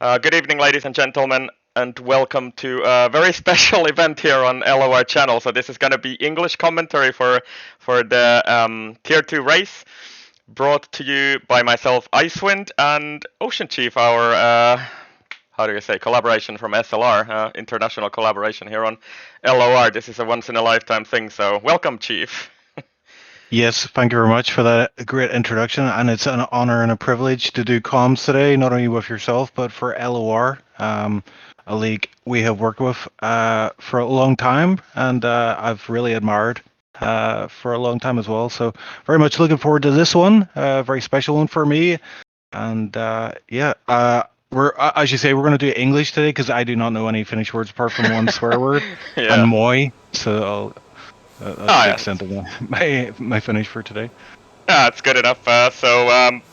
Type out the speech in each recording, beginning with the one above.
Good evening, ladies and gentlemen, and welcome to a very special event here on LOR channel. So this is going to be English commentary for the Tier 2 race, brought to you by myself, Icewind, and OceanChief, our how do you say, collaboration from SLR, international collaboration here on LOR. This is a once in a lifetime thing. So welcome, Chief. Yes, thank you very much for that great introduction, and it's an honor and a privilege to do comms today, not only with yourself, but for LOR, a league we have worked with for a long time, and I've really admired for a long time as well. So very much looking forward to this one, a very special one for me, and we're as you say, we're going to do English today because I do not know any Finnish words apart from one swear word Yeah. and moi. So that's Ah, the yes. extent of my Finnish for today. Yeah, it's good enough.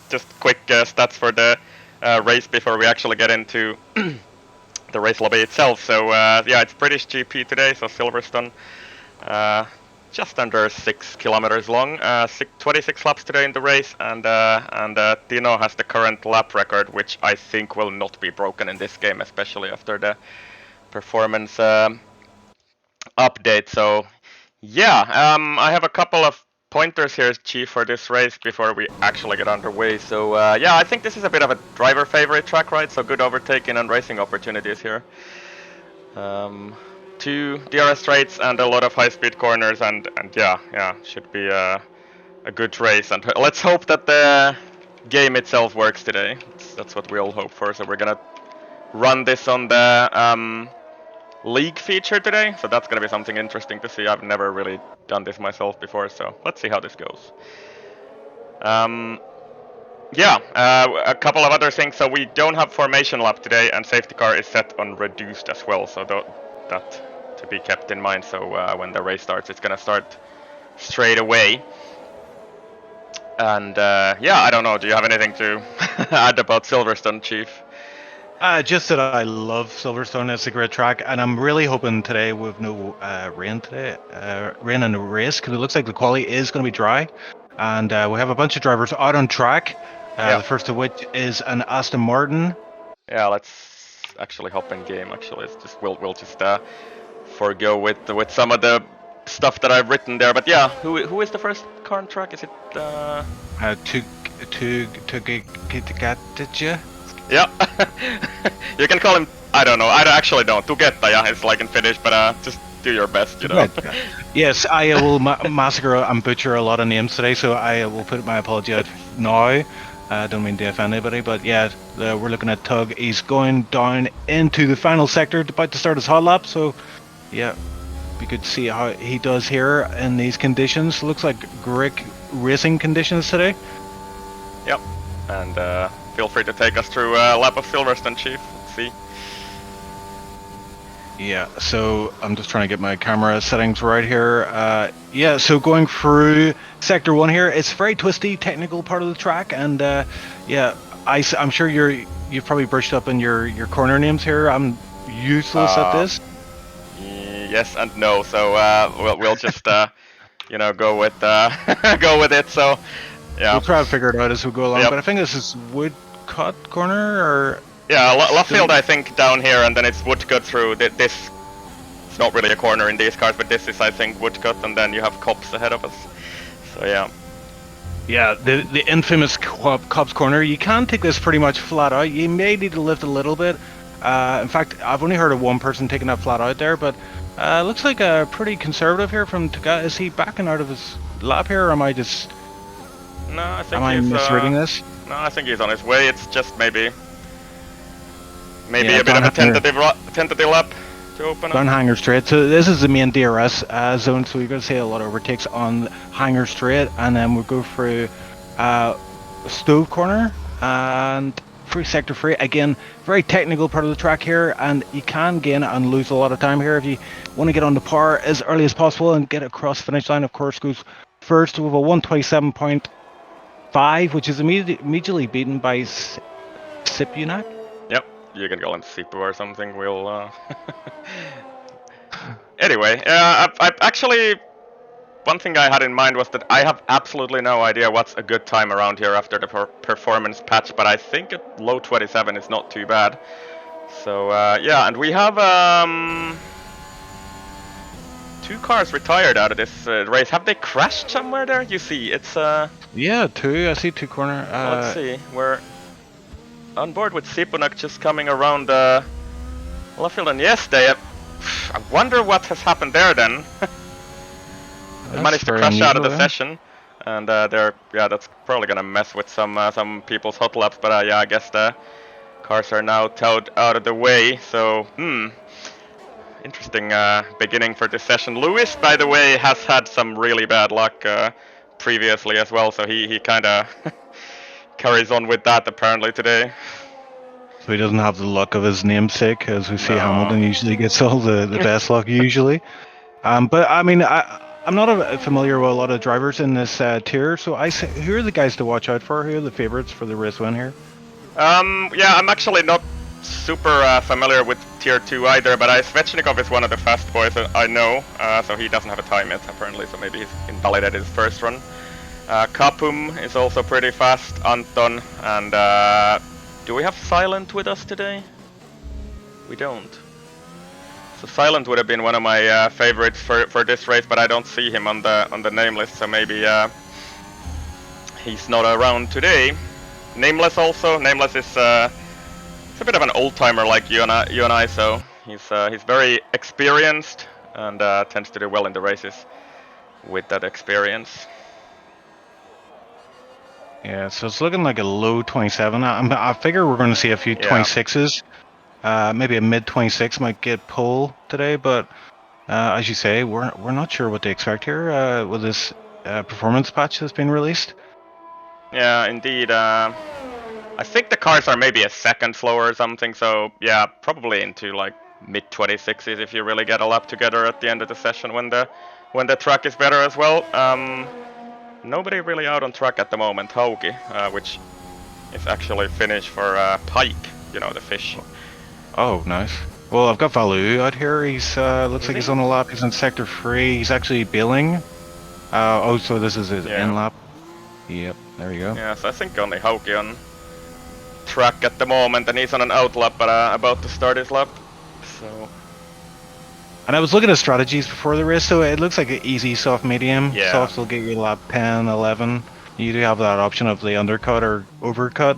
Just quick stats for the race before we actually get into the race lobby itself. Yeah, it's British GP today, so Silverstone, just under 6 kilometers long. 26 laps today in the race, and Tino has the current lap record, which I think will not be broken in this game, especially after the performance update. So yeah, I have a couple of pointers here, Chief, for this race before we actually get underway. So yeah, I think this is a bit of a driver favorite track, right? So good overtaking and racing opportunities here. Two DRS straights and a lot of high-speed corners, and yeah, should be a good race. And let's hope that the game itself works today. That's what we all hope for. So we're gonna run this on the league feature today, so that's gonna be something interesting to see. I've never really done this myself before, so let's see how this goes. A couple of other things. So we don't have formation lap today, and safety car is set on reduced as well, so that to be kept in mind. So when the race starts, it's gonna start straight away. And yeah, I don't know. Do you have anything to add about Silverstone, Chief? Just that I love Silverstone. It's a great track, and I'm really hoping today with no rain today, rain in the race, because it looks like the quality is going to be dry, and we have a bunch of drivers out on track. Yeah. The first of which is an Aston Martin. Yeah, let's actually hop in game. Actually, it's just we'll just forego with some of the stuff that I've written there. But yeah, who is the first car on track? Is it Tugataja? Yeah, you can call him. I don't know. I actually don't. Tugetta, yeah, it's like in Finnish, but just do your best, you know. Yes, I will massacre and butcher a lot of names today, so I will put my apology out now. I don't mean to offend anybody, but yeah, we're looking at Tug. He's going down into the final sector, about to start his hot lap, so yeah, we could see how he does here in these conditions. Looks like great racing conditions today. Yep, and feel free to take us through a lap of Silverstone, Chief. Let's see. Yeah, so I'm just trying to get my camera settings right here. Yeah, so going through Sector 1 here, it's a very twisty, technical part of the track, and yeah, I'm sure you've probably brushed up in your corner names here. I'm useless at this. Yes and no, so we'll just you know, go with go with it. So yeah, we'll try to figure it out as we go along. Yep. But I think this is Woodcut corner, or yeah, Luffield I think down here, and then it's Woodcut through this. It's not really a corner in these cars, but this is I think Woodcut, and then you have Cops ahead of us. So yeah. Yeah, the infamous Cops corner. You can take this pretty much flat out. You may need to lift a little bit. In fact, I've only heard of one person taking that flat out there, but looks like a pretty conservative here from Taga. Is he backing out of his lap here, or am I just? No, I think am I misreading this? No, I think he's on his way. It's just maybe a bit of a tentative lap to open up. On Hanger Straight. So this is the main DRS zone, so you're going to see a lot of overtakes on Hanger Straight, and then we'll go through Stove Corner and through Sector 3. Again, very technical part of the track here, and you can gain and lose a lot of time here if you want to get on the par as early as possible and get across the finish line. Of course, goes first with a 1:27.5, which is immediately beaten by Sipunak. Yep, you can call him Sipu or something. We'll. Anyway, I've actually one thing I had in mind was that I have absolutely no idea what's a good time around here after the performance patch, but I think a low 27 is not too bad. So yeah, and we have 2 cars retired out of this race. Have they crashed somewhere there? You see, it's Yeah, 2. I see 2 corner. let's see. We're on board with Sipunak just coming around Luffield, and yes, they. I wonder what has happened there then. They managed to crash out of the session, and that's probably gonna mess with some people's hot laps. But yeah, I guess the cars are now towed out of the way. So interesting beginning for this session. Lewis, by the way, has had some really bad luck previously as well, so he kind of carries on with that apparently today. So he doesn't have the luck of his namesake, as we see No. Hamilton usually gets all the best luck usually. But I mean, I'm not familiar with a lot of drivers in this tier, so who are the guys to watch out for? Who are the favorites for the race win here? Yeah, I'm actually not super familiar with tier 2 either, but Svechnikov is one of the fast boys I know, so he doesn't have a time yet apparently, so maybe he's invalidated his first run. Kapum is also pretty fast, Anton, and do we have Silent with us today? We don't. So Silent would have been one of my favorites for this race, but I don't see him on the name list, so maybe he's not around today. Nameless also. Nameless is a bit of an old timer like you and I. So he's very experienced and tends to do well in the races with that experience. Yeah, so it's looking like a low 27. I figure we're going to see a few 26s. Maybe a mid 26 might get pole today, but as you say, we're not sure what to expect here with this performance patch that's been released. Yeah, indeed. I think the cars are maybe a second slower or something, so yeah, probably into like mid 26s if you really get a lap together at the end of the session when the track is better as well. Nobody really out on track at the moment. Hauki, which is actually Finnish for pike, you know, the fish. Oh, nice. Well, I've got Valu out here. He's looks like he's on a lap. He's in sector 3. He's actually bailing. So this is his end lap. Yep, there you go. Yeah, so I think only Hauki on track at the moment, and he's on an out lap, but about to start his lap. So. And I was looking at strategies before the race, so it looks like an easy soft medium. Yeah. Softs will get you lap 10, 11. You do have that option of the undercut or overcut.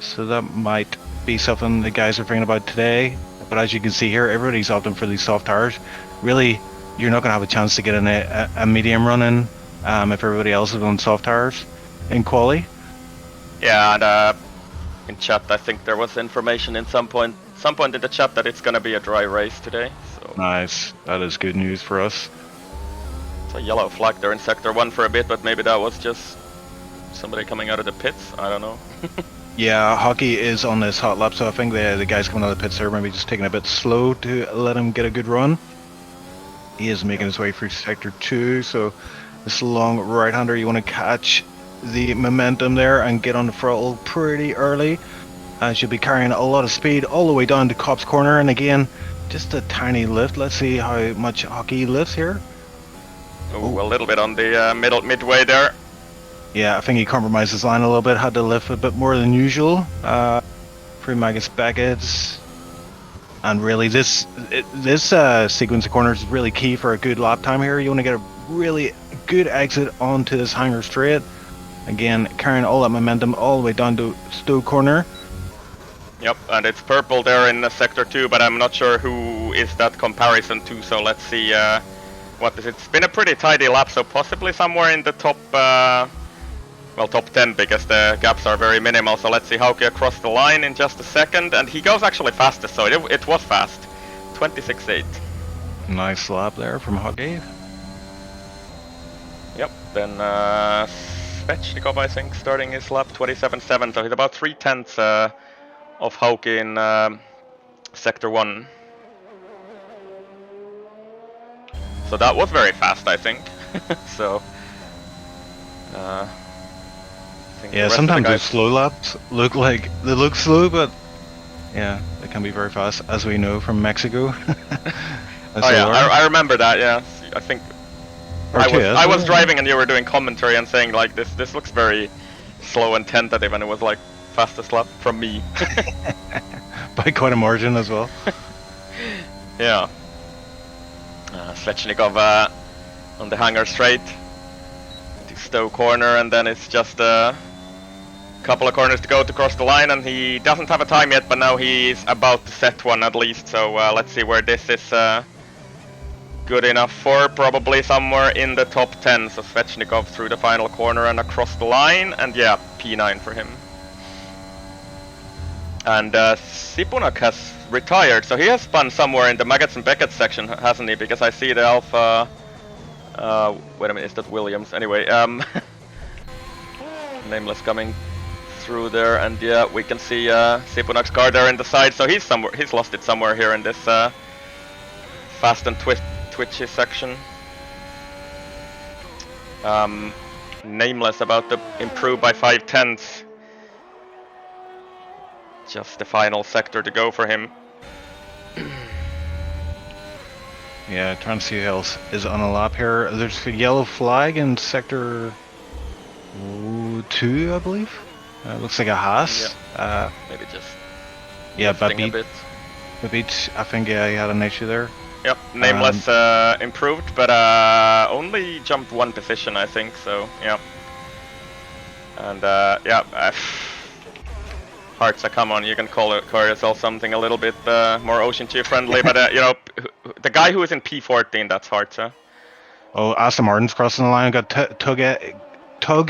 So that might be something the guys are thinking about today. But as you can see here, everybody's opting for these soft tires. Really, you're not going to have a chance to get in a medium run in if everybody else is on soft tires in quali. Yeah, and in chat, I think there was information in some point in the chat that it's gonna be a dry race today. So nice, that is good news for us. It's a yellow flag there in sector 1 for a bit, but maybe that was just somebody coming out of the pits. I don't know. Yeah, Hockey is on this hot lap, so I think the guys coming out of the pits are maybe just taking a bit slow to let him get a good run. He is making his way through sector 2, so this long right-hander, you want to catch the momentum there and get on the throttle pretty early. She'll be carrying a lot of speed all the way down to Cop's Corner, and again, just a tiny lift. Let's see how much Hockey lifts here. Ooh, a little bit on the midway there. Yeah, I think he compromised his line a little bit, had to lift a bit more than usual. Through Magus Beckett's. And really, this sequence of corners is really key for a good lap time here. You want to get a really good exit onto this hanger straight. Again, carrying all that momentum all the way down to Stowe Corner. Yep, and it's purple there in sector 2, but I'm not sure who is that comparison to, so let's see what is it. It's been a pretty tidy lap, so possibly somewhere in the top 10, because the gaps are very minimal. So let's see Hauki across the line in just a second, and he goes actually fastest, so it was fast. 26.8. Nice lap there from Hauki. Yep, then Svechnikov, I think, starting his lap 27.7, so he's about 3/10 of Hauki in sector 1. So that was very fast, I think. So yeah, sometimes those slow laps look like they look slow, but yeah, they can be very fast, as we know from Mexico. Oh yeah, I remember that. Yeah, I think Or two, I was yeah. driving and you were doing commentary and saying like this looks very slow and tentative, and it was like fastest lap from me. By quite a margin as well. Yeah. Svechnikov on the hangar straight to Stowe corner, and then it's just a couple of corners to go to cross the line, and he doesn't have a time yet, but now he's about to set one at least, so let's see where this is good enough for. Probably somewhere in the top 10, so Svechnikov through the final corner and across the line, and yeah, P9 for him. And Sipunak has retired, so he has spun somewhere in the Maggots and Beckett section, hasn't he? Because I see the Alpha... wait a minute, is that Williams? Anyway, Nameless coming through there, and yeah, we can see Sipunak's car there in the side, so he's lost it somewhere here in this fast and twitchy section. Nameless about to improve by 5/10. Just the final sector to go for him. Yeah, trying to see who else is on a lap here. There's a yellow flag in sector 2, I believe. Looks like a Haas. Yeah. Maybe just yeah, a bit. Babich, I think he had an issue there. Yep, Nameless improved, but only jumped one position, I think. So yeah, and yeah. Hearts, come on, you can call yourself something a little bit more OceanChief friendly, but you know, the guy who is in P14, that's Hearts. Oh, Aston Martin's crossing the line. Got Tug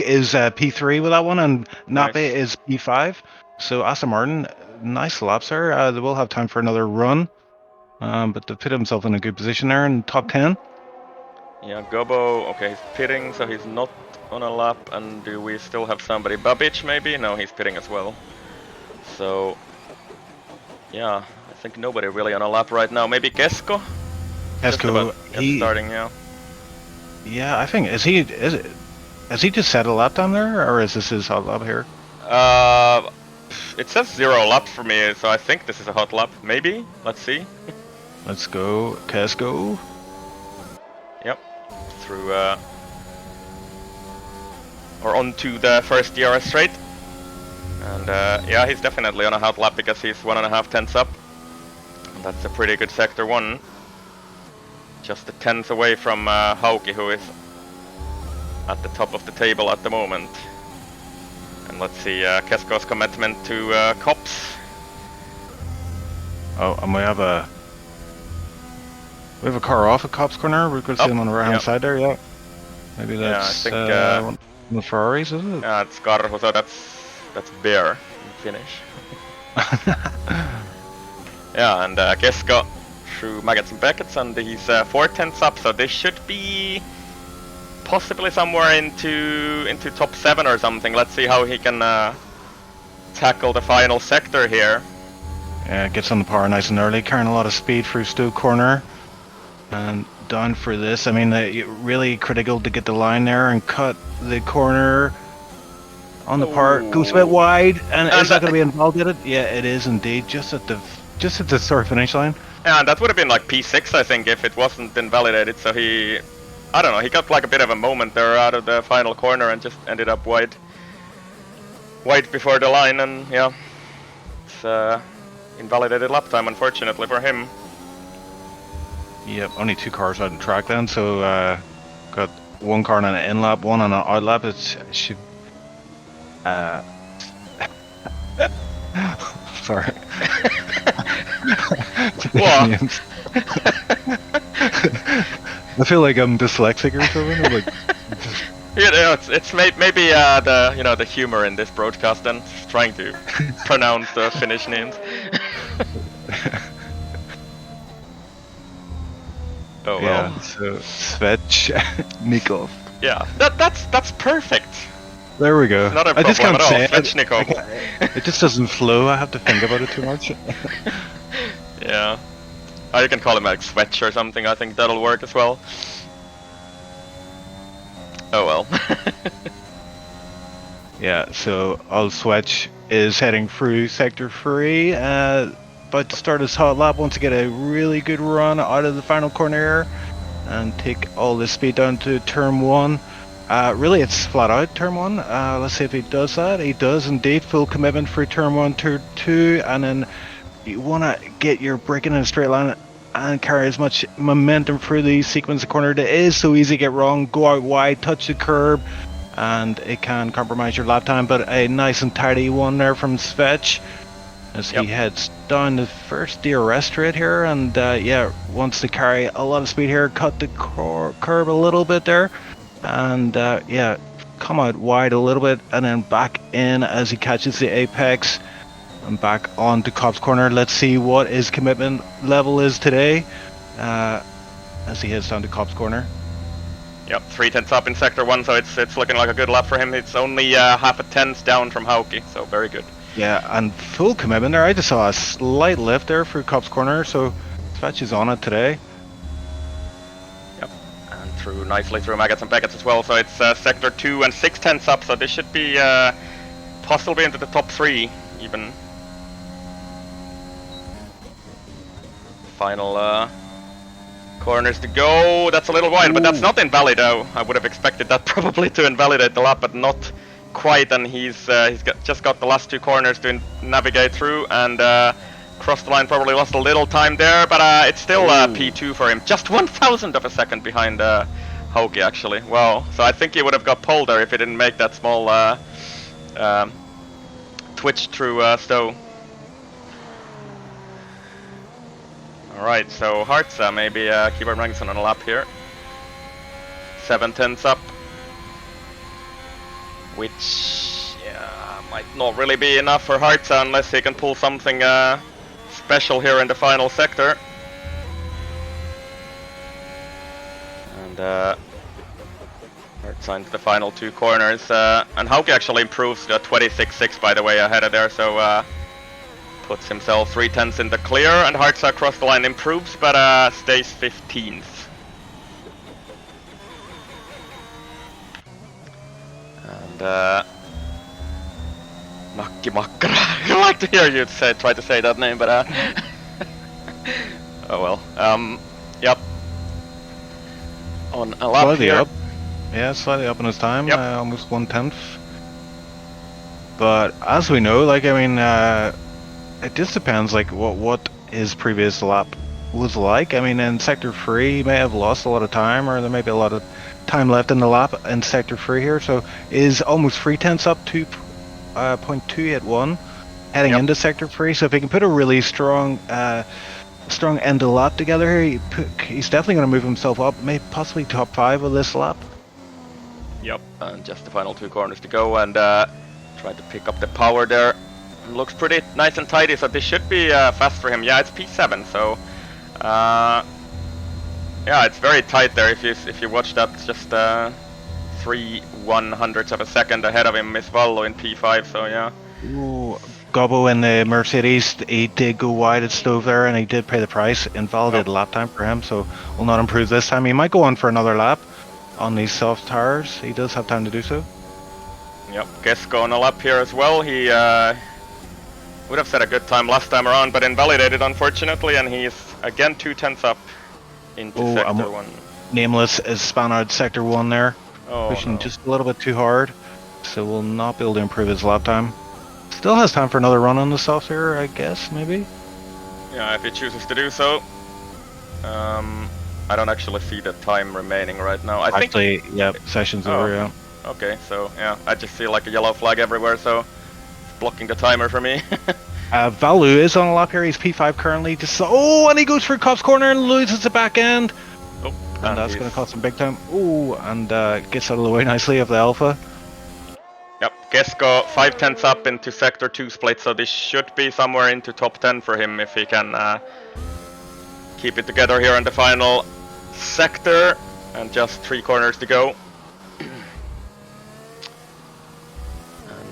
is P3 with that one, and Nape Nice. is P5. So Aston Martin, nice laps there. They will have time for another run, but to put himself in a good position there in top 10. Yeah, Gobo, okay, he's pitting, so he's not on a lap, and do we still have somebody? Babic maybe? No, he's pitting as well. So, yeah, I think nobody really on a lap right now. Maybe Kesko? Kesko, he's starting, yeah. Yeah, I think, has he just set a lap down there, or is this his hot lap here? It says 0 laps for me, so I think this is a hot lap. Maybe? Let's see. Let's go, Kesko. Yep, through, or onto the first DRS straight. And yeah, he's definitely on a hot lap because he's 1.5 tenths up. And that's a pretty good sector 1. Just a tenth away from Hauki, who is at the top of the table at the moment. And let's see Kesko's commitment to Cops. Oh, and we have a car off at Cops corner. We're going to see him on the right hand side there. Yeah, maybe that's I think, one of the Ferraris, is it? Yeah, it's Carro, so that's Bear in Finnish. Yeah, and Kesko through Maggots and Beckets, and he's 4 tenths up, so this should be possibly somewhere into top 7 or something. Let's see how he can tackle the final sector here. Yeah, gets on the power nice and early, carrying a lot of speed through Stowe corner. And down for this, I mean, really critical to get the line there and cut the corner on the part. Goes a bit wide, and is that going to be invalidated? Yeah, it is indeed, just at the start finish line. Yeah, and that would have been like P6, I think, if it wasn't invalidated. So he, I don't know, he got like a bit of a moment there out of the final corner and just ended up wide before the line, and yeah, it's invalidated lap time, unfortunately for him. Yep, only 2 cars out on track then, so got 1 car on an in lap, 1 on an out lap. It should. Sorry. What? I feel like I'm dyslexic or something. I'm like, you know, it's maybe the humor in this broadcast, then trying to pronounce the Finnish names. Oh well. Yeah, so Svechnikov. Yeah, that's perfect. There we go. Not a problem I just can't at all. say Svechnikov. It just doesn't flow. I have to think about it too much. Yeah. Or you can call him like Swetch or something. I think that'll work as well. Oh well. Yeah, so old Swetch is heading through sector 3. About to start his hot lap. Wants to get a really good run out of the final corner. and take all the speed down to turn 1. Really, it's flat out turn 1. Let's see if he does that. He does indeed. Full commitment for turn 1, turn 2, and then you want to get your braking in a straight line and carry as much momentum through the sequence of corner. It is so easy to get wrong. Go out wide, touch the curb, and it can compromise your lap time. But a nice and tidy one there from Svetch as he heads down the first DRS straight here, and yeah, wants to carry a lot of speed here. Cut the curb a little bit there, and yeah, come out wide a little bit, and then back in as he catches the apex. And back on to Cops Corner. Let's see what his commitment level is today as he heads down to Cops Corner. Yep, 3/10 up in Sector 1, so it's looking like a good lap for him. It's only half a tenth down from Hauki, so very good. Yeah, and full commitment there. I just saw a slight lift there through Cops Corner, so Svetch is on it today. Yep, and through nicely through Maggots and Beckets as well, so it's Sector 2 and 6/10 up, so this should be possibly into the top 3 even. Final corners to go. That's a little wide, but that's not invalid though. I would have expected that probably to invalidate the lap, but not quite. And he's just got the last 2 corners to navigate through, and crossed the line. Probably lost a little time there, but it's still P2 for him. Just 1,000 of a second behind Hauki actually. Wow. So I think he would have got pole there if he didn't make that small twitch through Stowe. Alright, so Hartza, maybe Keyboard Magnusson on a lap here. 7/10 up. Which, yeah, might not really be enough for Hartza unless he can pull something special here in the final sector. And Hartza into the final 2 corners. And Hauki actually improves the 26.6 by the way ahead of there, so puts himself 3/10 in the clear, and Hartza across the line improves, but stays 15th. And Makki Makkara. I like to hear you try to say that name, but oh well. Yep. On a lap Slightly here. up. Yeah, slightly up in his time. Yep. Almost 1/10. But as we know, like, I mean, it just depends, like, what his previous lap was like. I mean, in Sector 3, he may have lost a lot of time, or there may be a lot of time left in the lap in Sector 3 here. So, is almost 3/10 up to 0.281 heading into Sector 3. So, if he can put a really strong end of lap together here, he's definitely going to move himself up, maybe possibly top 5 of this lap. Yep, and just the final 2 corners to go, and try to pick up the power there. Looks pretty nice and tidy, so this should be fast for him. Yeah, it's P7, so yeah, it's very tight there. If you watch that, just 3/100ths of a second ahead of him, Miss Vallo in P5. So yeah. Ooh, Gobbo in the Mercedes, he did go wide at Stove there, and he did pay the price. Invalidated lap time for him, so will not improve this time. He might go on for another lap on these soft tires. He does have time to do so. Yep, Gesko on a lap here as well. He would have set a good time last time around, but invalidated unfortunately, and he's again 2/10 up into Sector 1. Nameless is spun out Sector 1 there, pushing no. just a little bit too hard, so will not be able to improve his lap time. Still has time for another run on the soft here, I guess, maybe? Yeah, if he chooses to do so. I don't actually see the time remaining right now. I think. Yeah, session's over, yeah. Okay, so yeah, I just see like a yellow flag everywhere, so it's blocking the timer for me. Valu is on a lap here. He's P5 currently. And he goes for Cops Corner and loses the back end. Oh, and that's going to cost him big time. And gets out of the way nicely of the Alpha. Yep, Gesko 5/10 up into Sector 2 split, so this should be somewhere into top 10 for him if he can keep it together here in the final sector. And just 3 corners to go. And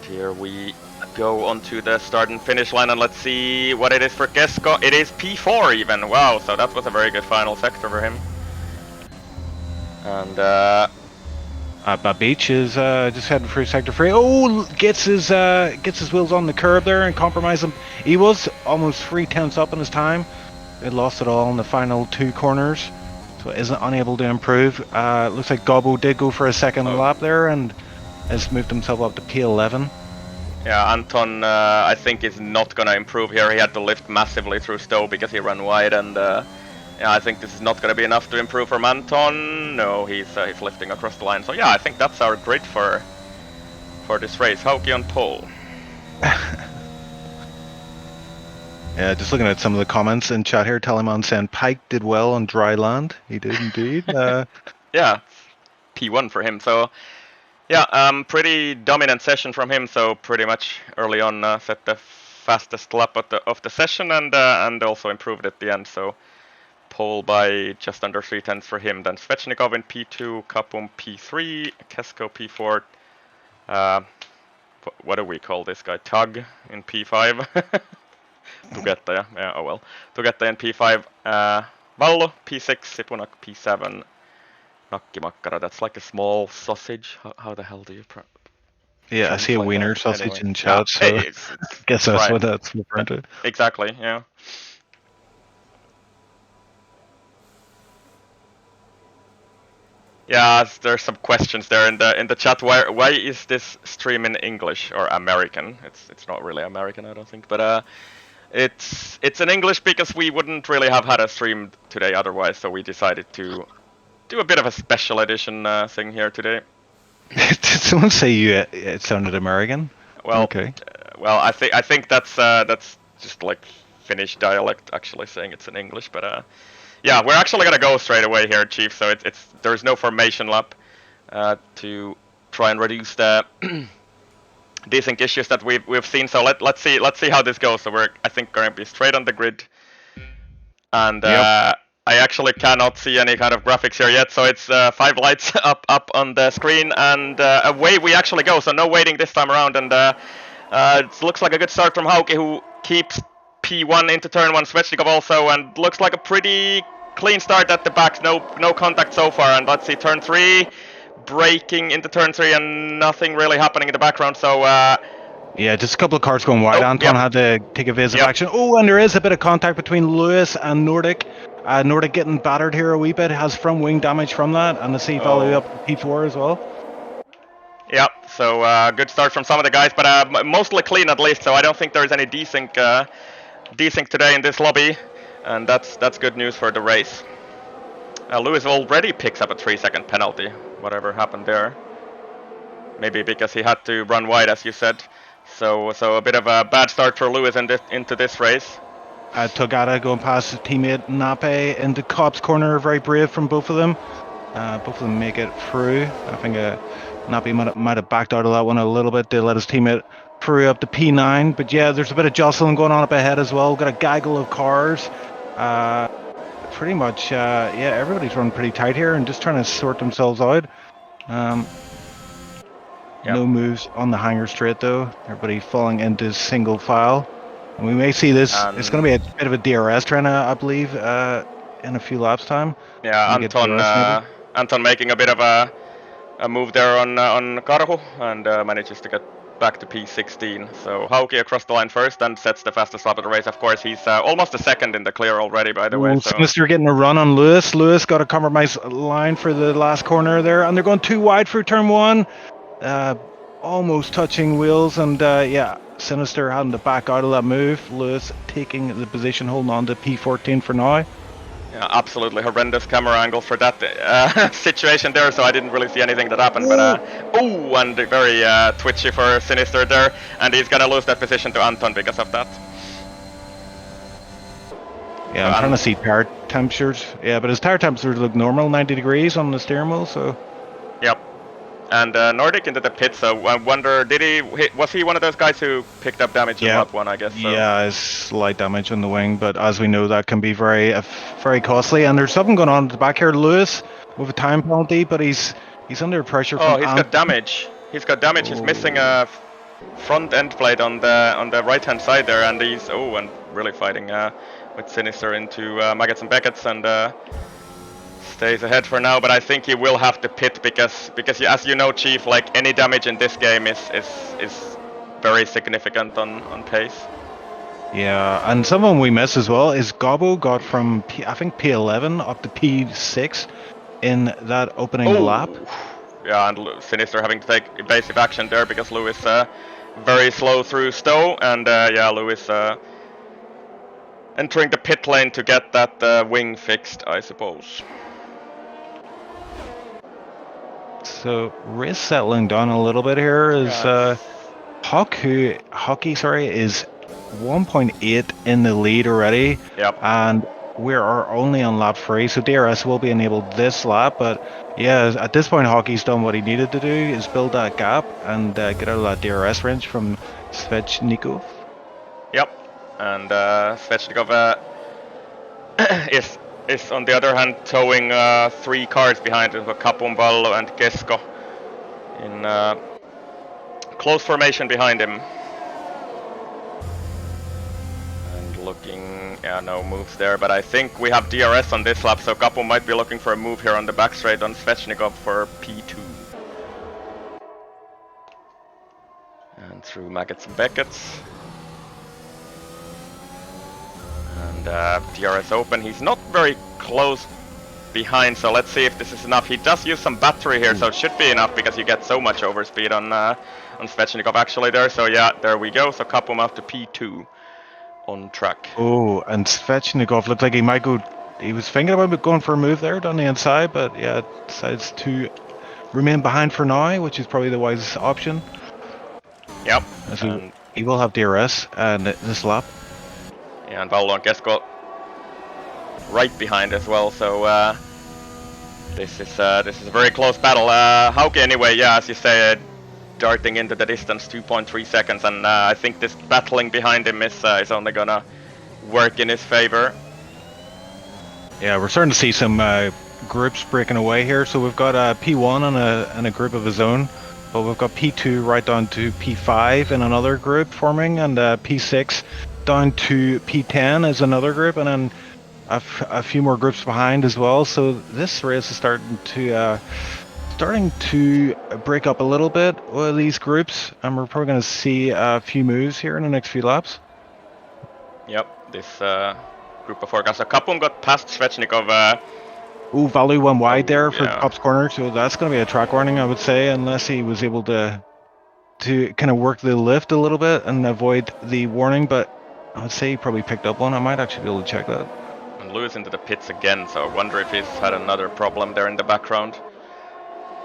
here we go onto the start and finish line, and let's see what it is for Gesko. It is P4 even. Wow, so that was a very good final sector for him. And Beach is just heading through Sector 3. Gets his wheels on the curb there and compromise him. He was almost 3/10 up in his time. He lost it all in the final 2 corners. so isn't unable to improve. Looks like Gobbo did go for a second lap there and has moved himself up to P11. Yeah, Anton, I think is not gonna improve here. He had to lift massively through Stowe because he ran wide, and yeah, I think this is not gonna be enough to improve from Anton. No, he's lifting across the line. So yeah, I think that's our grid for this race. Hauki on pole. Yeah, just looking at some of the comments in chat here, Telemann saying Pike did well on dry land. He did indeed. Yeah, P1 for him. So yeah, pretty dominant session from him. So pretty much early on set the fastest lap of the session and also improved at the end. So pole by just under 3/10 for him. Then Svechnikov in P2, Kapum P3, Kesko P4. What do we call this guy? Tug in P5. Tugetta, yeah, oh well. Tugetta in P5. Vallo P6, Sipunak P7. Nakkimakkara, that's like a small sausage. How the hell do you yeah, I see a translate wiener that? sausage Anyway. in chat, so Hey, I guess that's right. what that's referring to. Exactly, yeah. Yeah, there's some questions there in the chat. Why is this stream in English or American? It's not really American, I don't think, but it's in English because we wouldn't really have had a stream today otherwise, so we decided to do a bit of a special edition thing here today. Did someone say it sounded American? Well, okay. Well, I think that's just like Finnish dialect actually saying it's in English, but yeah, we're actually gonna go straight away here, Chief. So there's no formation lap to try and reduce the desync issues that we've seen. So let's see how this goes. So we're I think gonna be straight on the grid, and Yep. I actually cannot see any kind of graphics here yet. So it's 5 lights up on the screen, and away we actually go. So no waiting this time around, and it looks like a good start from Hauke, who keeps P1 into turn 1. Svechnikov also, and looks like a pretty clean start at the back. No contact so far, and let's see turn 3. Braking into turn 3 and nothing really happening in the background, so yeah, just a couple of cars going wide. Anton yep. had to take evasive Yep. action. Oh, and there is a bit of contact between Lewis and Nordic. Nordic getting battered here a wee bit, has front wing damage from that, and I see Value up to P4 as well. Yep, so good start from some of the guys, but mostly clean at least, so I don't think there's any desync today in this lobby, and that's good news for the race. Lewis already picks up a 3-second penalty, whatever happened there. Maybe because he had to run wide, as you said. So a bit of a bad start for Lewis into this race. Togata going past his teammate Nape into Cobb's corner, very brave from both of them. Both of them make it through. I think Nape might have backed out of that one a little bit to let his teammate through up to P9. But yeah, there's a bit of jostling going on up ahead as well. We've got a gaggle of cars. Pretty much, yeah, everybody's running pretty tight here and just trying to sort themselves out. No moves on the hanger straight though. Everybody falling into single file. And we may see this. It's going to be a bit of a DRS trend, I believe, in a few laps time. Yeah, Anton making a bit of a move there on Karhu and manages to get back to P16. So Hauki across the line first and sets the fastest lap of the race. Of course, he's almost a second in the clear already, by the way. So Sinister getting a run on Lewis. Lewis got a compromise line for the last corner there, and they're going too wide through turn 1. Almost touching wheels, and yeah, Sinister having to back out of that move. Lewis taking the position, holding on to P14 for now. Yeah, absolutely horrendous camera angle for that situation there, so I didn't really see anything that happened. But and very twitchy for Sinister there, and he's gonna lose that position to Anton because of that. Yeah, I'm trying to see tire temperatures. Yeah, but his tire temperatures look normal, 90 degrees on the steering wheel. So. Yep. And Nordic into the pit, so I wonder, was he one of those guys who picked up damage in lap 1, I guess? So. Yeah, slight damage on the wing, but as we know, that can be very costly. And there's something going on at the back here. Lewis with a time penalty, but he's under pressure from he's got damage. He's got damage. He's missing a front end plate on the right-hand side there, and he's and really fighting with Sinister into Maggots and Beckett's, and stays ahead for now, but I think he will have to pit because as you know, Chief, like any damage in this game is very significant on pace. Yeah, and someone we miss as well is Gobbo got from I think P11 up to P6 in that opening lap. Yeah, and Sinister having to take evasive action there because Lewis very slow through Stowe, and yeah, Lewis entering the pit lane to get that wing fixed, I suppose. So race settling down a little bit here is Hockey, sorry, is 1.8 in the lead already. Yep. And we are only on lap 3, so DRS will be enabled this lap. But yeah, at this point, Hockey's done what he needed to do, is build that gap and get out of that DRS range from Svechnikov. Yep. And Svechnikov is on the other hand towing 3 cars behind him, Capumballo and Kesko in close formation behind him. And looking, yeah, no moves there, but I think we have DRS on this lap, so Capum might be looking for a move here on the back straight on Svechnikov for P2. And through Maggots and Beckett's. And DRS open, he's not very close behind, so let's see if this is enough. He does use some battery here, so it should be enough because you get so much overspeed on Svechnikov actually there. So yeah, there we go. So Capum up to P2 on track. Oh, and Svechnikov looked like he might go. He was thinking about going for a move there down the inside, but yeah, decides to remain behind for now, which is probably the wisest option. Yep. So he will have DRS and this lap. Yeah, and Paolo and Kesko right behind as well. So this is a very close battle. Hauke anyway, yeah, as you say, darting into the distance 2.3 seconds, and I think this battling behind him is only gonna work in his favor. Yeah, we're starting to see some groups breaking away here. So we've got P1 and a group of his own, but we've got P2 right down to P5 in another group forming, and P6 down to P10 is another group, and then a few more groups behind as well. So this race is starting to break up a little bit with these groups, and we're probably going to see a few moves here in the next few laps. Yep, this group of 4 guys. So Capum got past Svechnikov. Ooh, Valu went wide there for Cop's corner, so that's going to be a track warning, I would say, unless he was able to kind of work the lift a little bit and avoid the warning, but I would say he probably picked up one. I might actually be able to check that. And Lewis into the pits again, so I wonder if he's had another problem there in the background.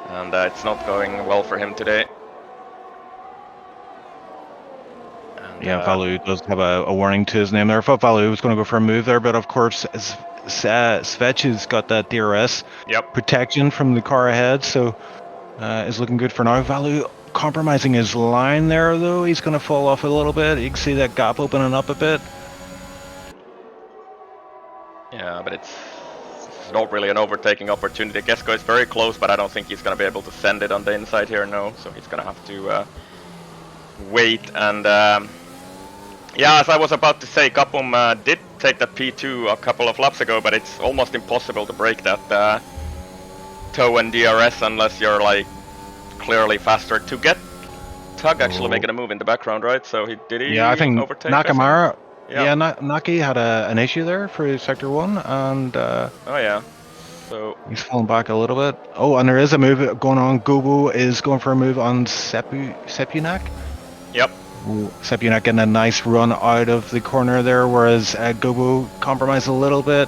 And it's not going well for him today. And, yeah, Valu does have a warning to his name there. I thought Valu was going to go for a move there, but of course, Svech has got that DRS protection from the car ahead, so is looking good for now. Valu compromising his line there, though. He's going to fall off a little bit. You can see that gap opening up a bit. Yeah, but it's not really an overtaking opportunity. Kesko is very close, but I don't think he's going to be able to send it on the inside here, no. So he's going to have to wait. And yeah, as I was about to say, Capum did take that P2 a couple of laps ago, but it's almost impossible to break that tow and DRS unless you're like clearly faster. To get Tug actually making a move in the background, right? So he Yeah, I think overtake Nakamura. Yeah, Naki had an issue there for Sector 1, and oh yeah, so he's falling back a little bit. Oh, and there is a move going on. Gobo is going for a move on Sepunak. Yep. Sepunak getting a nice run out of the corner there, whereas Gobo compromised a little bit.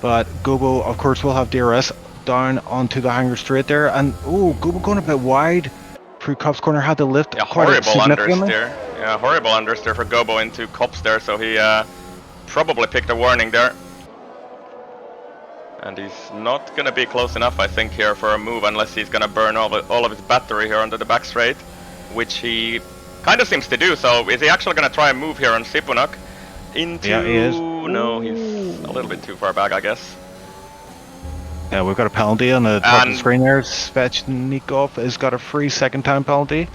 But Gobo, of course, will have DRS down onto the hanger straight there. And, oh, Gobo going a bit wide through Cop's corner, had to lift quite significantly. Yeah, horrible understeer for Gobo into Cops there, so he probably picked a warning there. And he's not gonna be close enough, I think, here for a move, unless he's gonna burn all of his battery here under the back straight, which he kind of seems to do. So is he actually gonna try a move here on Sipunak? Yeah, he is. No, he's a little bit too far back, I guess. Yeah, we've got a penalty on the top of the screen there. Svechnikov has got a free second time penalty.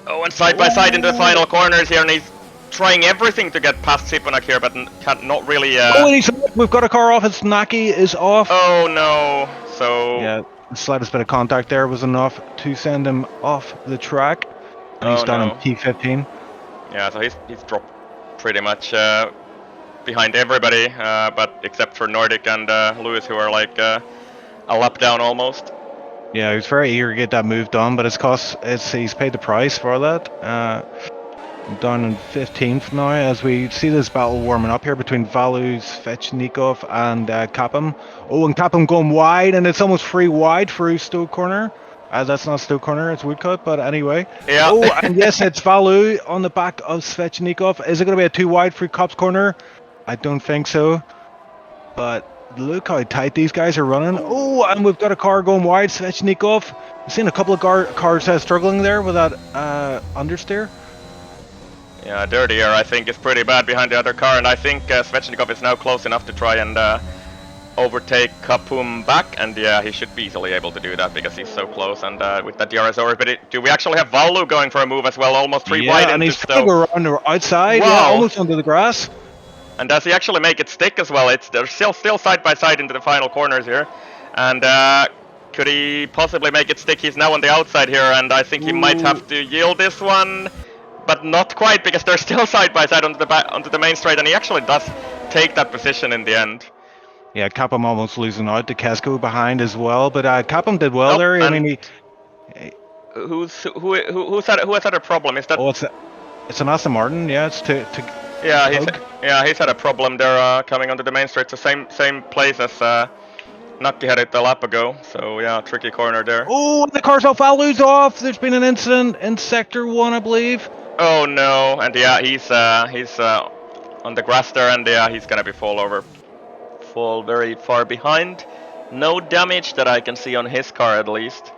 Oh, and side by side into the final corners here, and he's trying everything to get past Sipunak here, but not really. Oh, we've got a car off. It's Naki is off. Oh no! So yeah, the slightest bit of contact there was enough to send him off the track. And he's down in P15. Yeah, so he's dropped pretty much behind everybody, but except for Nordic and Lewis, who are like a lap down almost. Yeah, he was very eager to get that move done, but he's paid the price for that. Down in 15th now as we see this battle warming up here between Valus, Svechnikov and Kapam. Oh, and Kapam going wide, and it's almost free wide through Stoke Corner. That's not Stoke Corner, it's Woodcut, but anyway. Yeah. Oh, and yes, it's Valu on the back of Svechnikov. Is it going to be a too wide through Cop's Corner? I don't think so. But look how tight these guys are running. Oh, and we've got a car going wide, Svechnikov. I've seen a couple of cars struggling there with that understeer. Yeah, Dirtier I think is pretty bad behind the other car, and I think Svechnikov is now close enough to try and overtake Kapum back, and yeah, he should be easily able to do that because he's so close, and with that DRS over, but do we actually have Valu going for a move as well, almost 3 wide and into he's trying to go around the outside, wow. Yeah, almost under the grass. And does he actually make it stick as well? They're still side by side into the final corners here, and could he possibly make it stick? He's now on the outside here, and I think he might have to yield this one. But not quite, because they're still side by side onto the main straight, and he actually does take that position in the end. Yeah, Kapam almost losing out to Casco behind as well, but Kapam did well there. I mean, who has had a problem? Is that? Oh, it's an Aston Martin. Yeah, it's to. He's had a problem there coming onto the main straight. It's the same place as Naki had it a lap ago. So yeah, tricky corner there. Oh, the car's off. Valu's off. There's been an incident in Sector 1, I believe. Oh no, and yeah, he's on the grass there, and yeah, he's gonna fall very far behind. No damage that I can see on his car at least.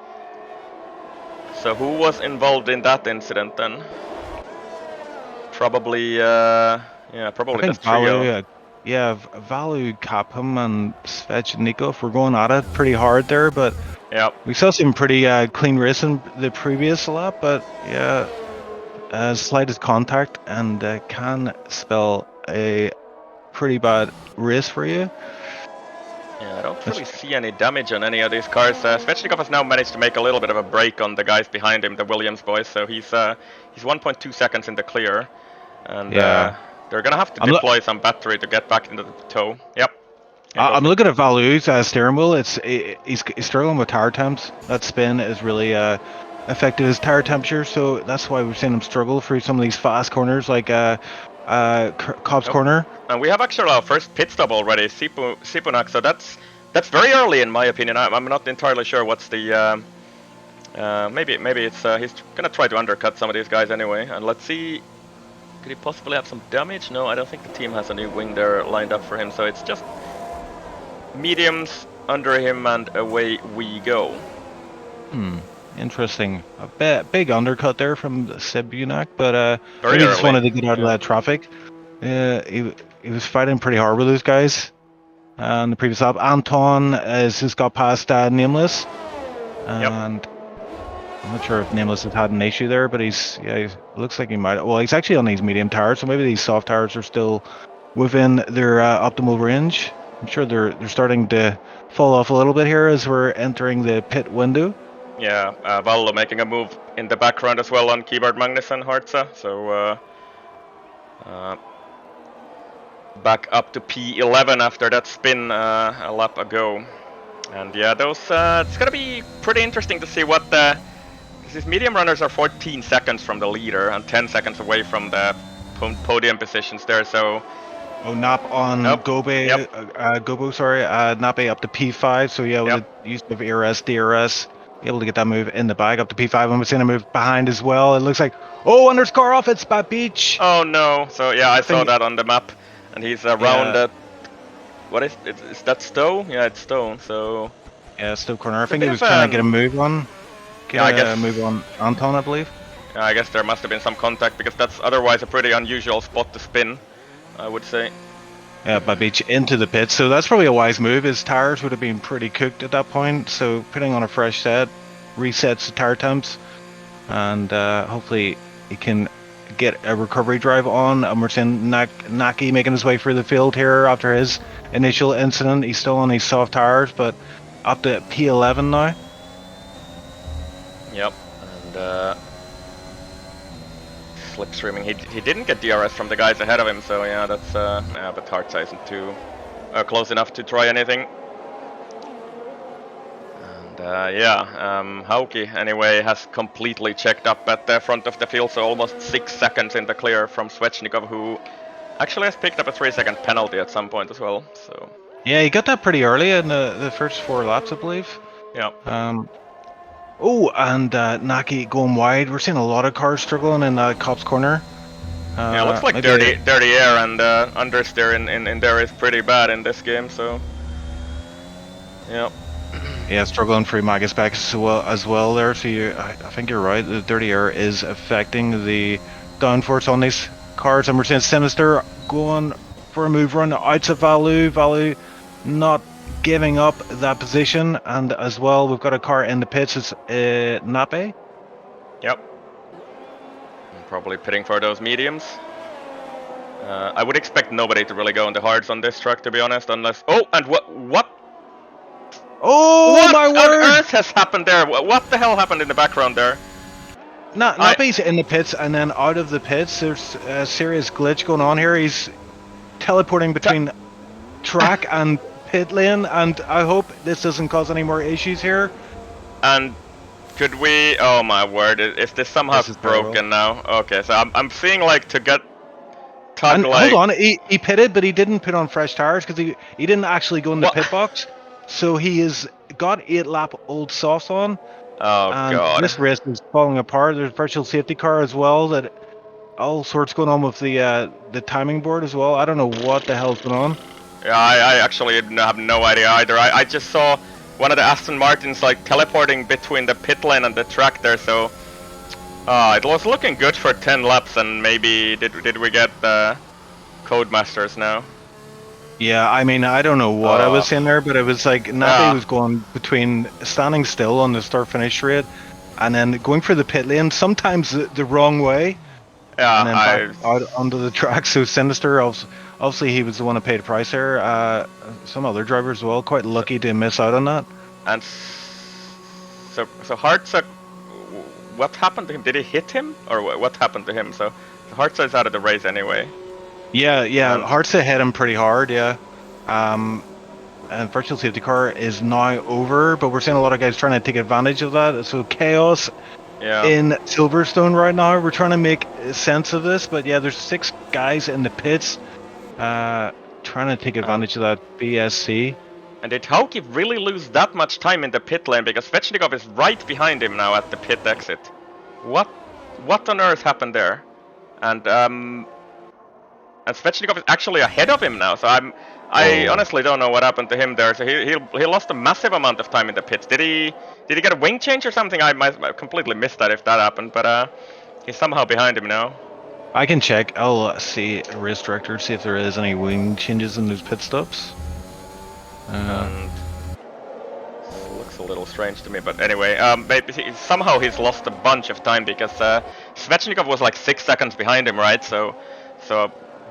So who was involved in that incident then? Probably probably this trio. Valu, Kapam, and Svechnikov were going at it pretty hard there, but yeah, we saw some pretty clean racing the previous lap, but yeah. Slightest contact and can spell a pretty bad race for you. Yeah, I don't really see any damage on any of these cars. Svechnikov has now managed to make a little bit of a break on the guys behind him, the Williams boys, so he's 1.2 seconds in the clear. And they're gonna have to deploy some battery to get back into the tow. Yep. I'm looking at Valu's steering wheel. He's struggling with tire temps. That spin is really affected his tire temperature, so that's why we've seen him struggle through some of these fast corners like Cobb's Corner. And we have actually our first pit stop already, Sipunak, so that's very early in my opinion. I'm not entirely sure what's the maybe it's he's gonna try to undercut some of these guys anyway. And let's see, could he possibly have some damage? No, I don't think the team has a new wing there lined up for him, so it's just mediums under him and away we go. Interesting. A big undercut there from Sipunak, but he just wanted to get out of that traffic. He was fighting pretty hard with those guys. On the previous lap, Anton has just got past Nameless, and I'm not sure if Nameless has had an issue there, but he looks like he might. Well, he's actually on these medium tires, so maybe these soft tires are still within their optimal range. I'm sure they're starting to fall off a little bit here as we're entering the pit window. Yeah, Vallo making a move in the background as well on keyboard Magnussen Hartza, so back up to P11 after that spin a lap ago. And yeah, those it's gonna be pretty interesting to see what these medium runners are 14 seconds from the leader and 10 seconds away from the podium positions there, so Nap on Gobe, Gobo, sorry, Nape up to P5, so yeah, with the use of ERS, DRS, able to get that move in the bag up to P5, and we're seeing a move behind as well. It looks like, under's car off, it's Bat Beach. Oh no, so yeah, I saw that on the map, and he's around what is that Stowe? Yeah, it's Stowe, so... Yeah, Stowe corner, I think he was trying to get a move on. Move on Anton, I believe. Yeah, I guess there must have been some contact, because that's otherwise a pretty unusual spot to spin, I would say. Yeah, by Beach into the pits, so that's probably a wise move. His tires would have been pretty cooked at that point, so putting on a fresh set resets the tire temps, and hopefully he can get a recovery drive on. And we're seeing Naki making his way through the field here after his initial incident. He's still on these soft tires, but up to P11 now. Yep, and slipstreaming. He didn't get DRS from the guys ahead of him, so yeah, that's yeah, but Hartza isn't too close enough to try anything. And yeah, Hauki anyway has completely checked up at the front of the field, so almost 6 seconds in the clear from Svechnikov, who actually has picked up a 3-second penalty at some point as well. So yeah, he got that pretty early in the first 4 laps, I believe. yeah. Oh, and Naki going wide. We're seeing a lot of cars struggling in Cop's corner. Yeah, looks like dirty air, and understeer in there is pretty bad in this game. So yeah. Yeah, struggling for Magus back as well there. So I think you're right. The dirty air is affecting the downforce on these cars, and we're seeing Sinister going for a move run out to Valu. Valu not giving up that position, and as well we've got a car in the pits. It's Nape. Yep. Probably pitting for those mediums. I would expect nobody to really go on the hards on this truck, to be honest, unless. Oh, and what? Oh what my word! On earth has happened there? What the hell happened in the background there? Nape's in the pits, and then out of the pits, there's a serious glitch going on here. He's teleporting between track and pit lane, and I hope this doesn't cause any more issues here. And could we? Oh my word! Is this somehow broken now? Okay, so I'm seeing like to get. And hold on, he pitted, but he didn't put on fresh tires because he didn't actually go in the pit box. So he has got 8-lap old softs on. Oh and god! This race is falling apart. There's a virtual safety car as well. That all sorts going on with the timing board as well. I don't know what the hell's going on. Yeah, I actually have no idea either. I just saw one of the Aston Martins like teleporting between the pit lane and the track there. So it was looking good for 10 laps, and maybe did we get the Codemasters now? Yeah, I mean, I don't know what I was saying there, but it was like Nappy was going between standing still on the start-finish straight and then going for the pit lane, sometimes the wrong way, and then back out onto the track. So Sinister, obviously he was the one who paid the price there. Some other drivers as well, quite lucky to miss out on that. And so Hartza, what happened to him? Did he hit him, or what happened to him? So Hartza is out of the race anyway. Yeah, Hartza hit him pretty hard, yeah. And virtual safety car is now over, but we're seeing a lot of guys trying to take advantage of that. So chaos in Silverstone right now. We're trying to make sense of this, but yeah, there's 6 guys in the pits trying to take advantage of that BSC. And did Hauki really lose that much time in the pit lane? Because Svechnikov is right behind him now at the pit exit. What on earth happened there? And Svechnikov is actually ahead of him now, so I honestly don't know what happened to him there. So he lost a massive amount of time in the pits. Did he get a wing change or something? I completely missed that if that happened, but he's somehow behind him now. I can check. I'll see race director, see if there is any wing changes in those pit stops. Looks a little strange to me, but anyway, maybe somehow he's lost a bunch of time because Svechnikov was like 6 seconds behind him, right? So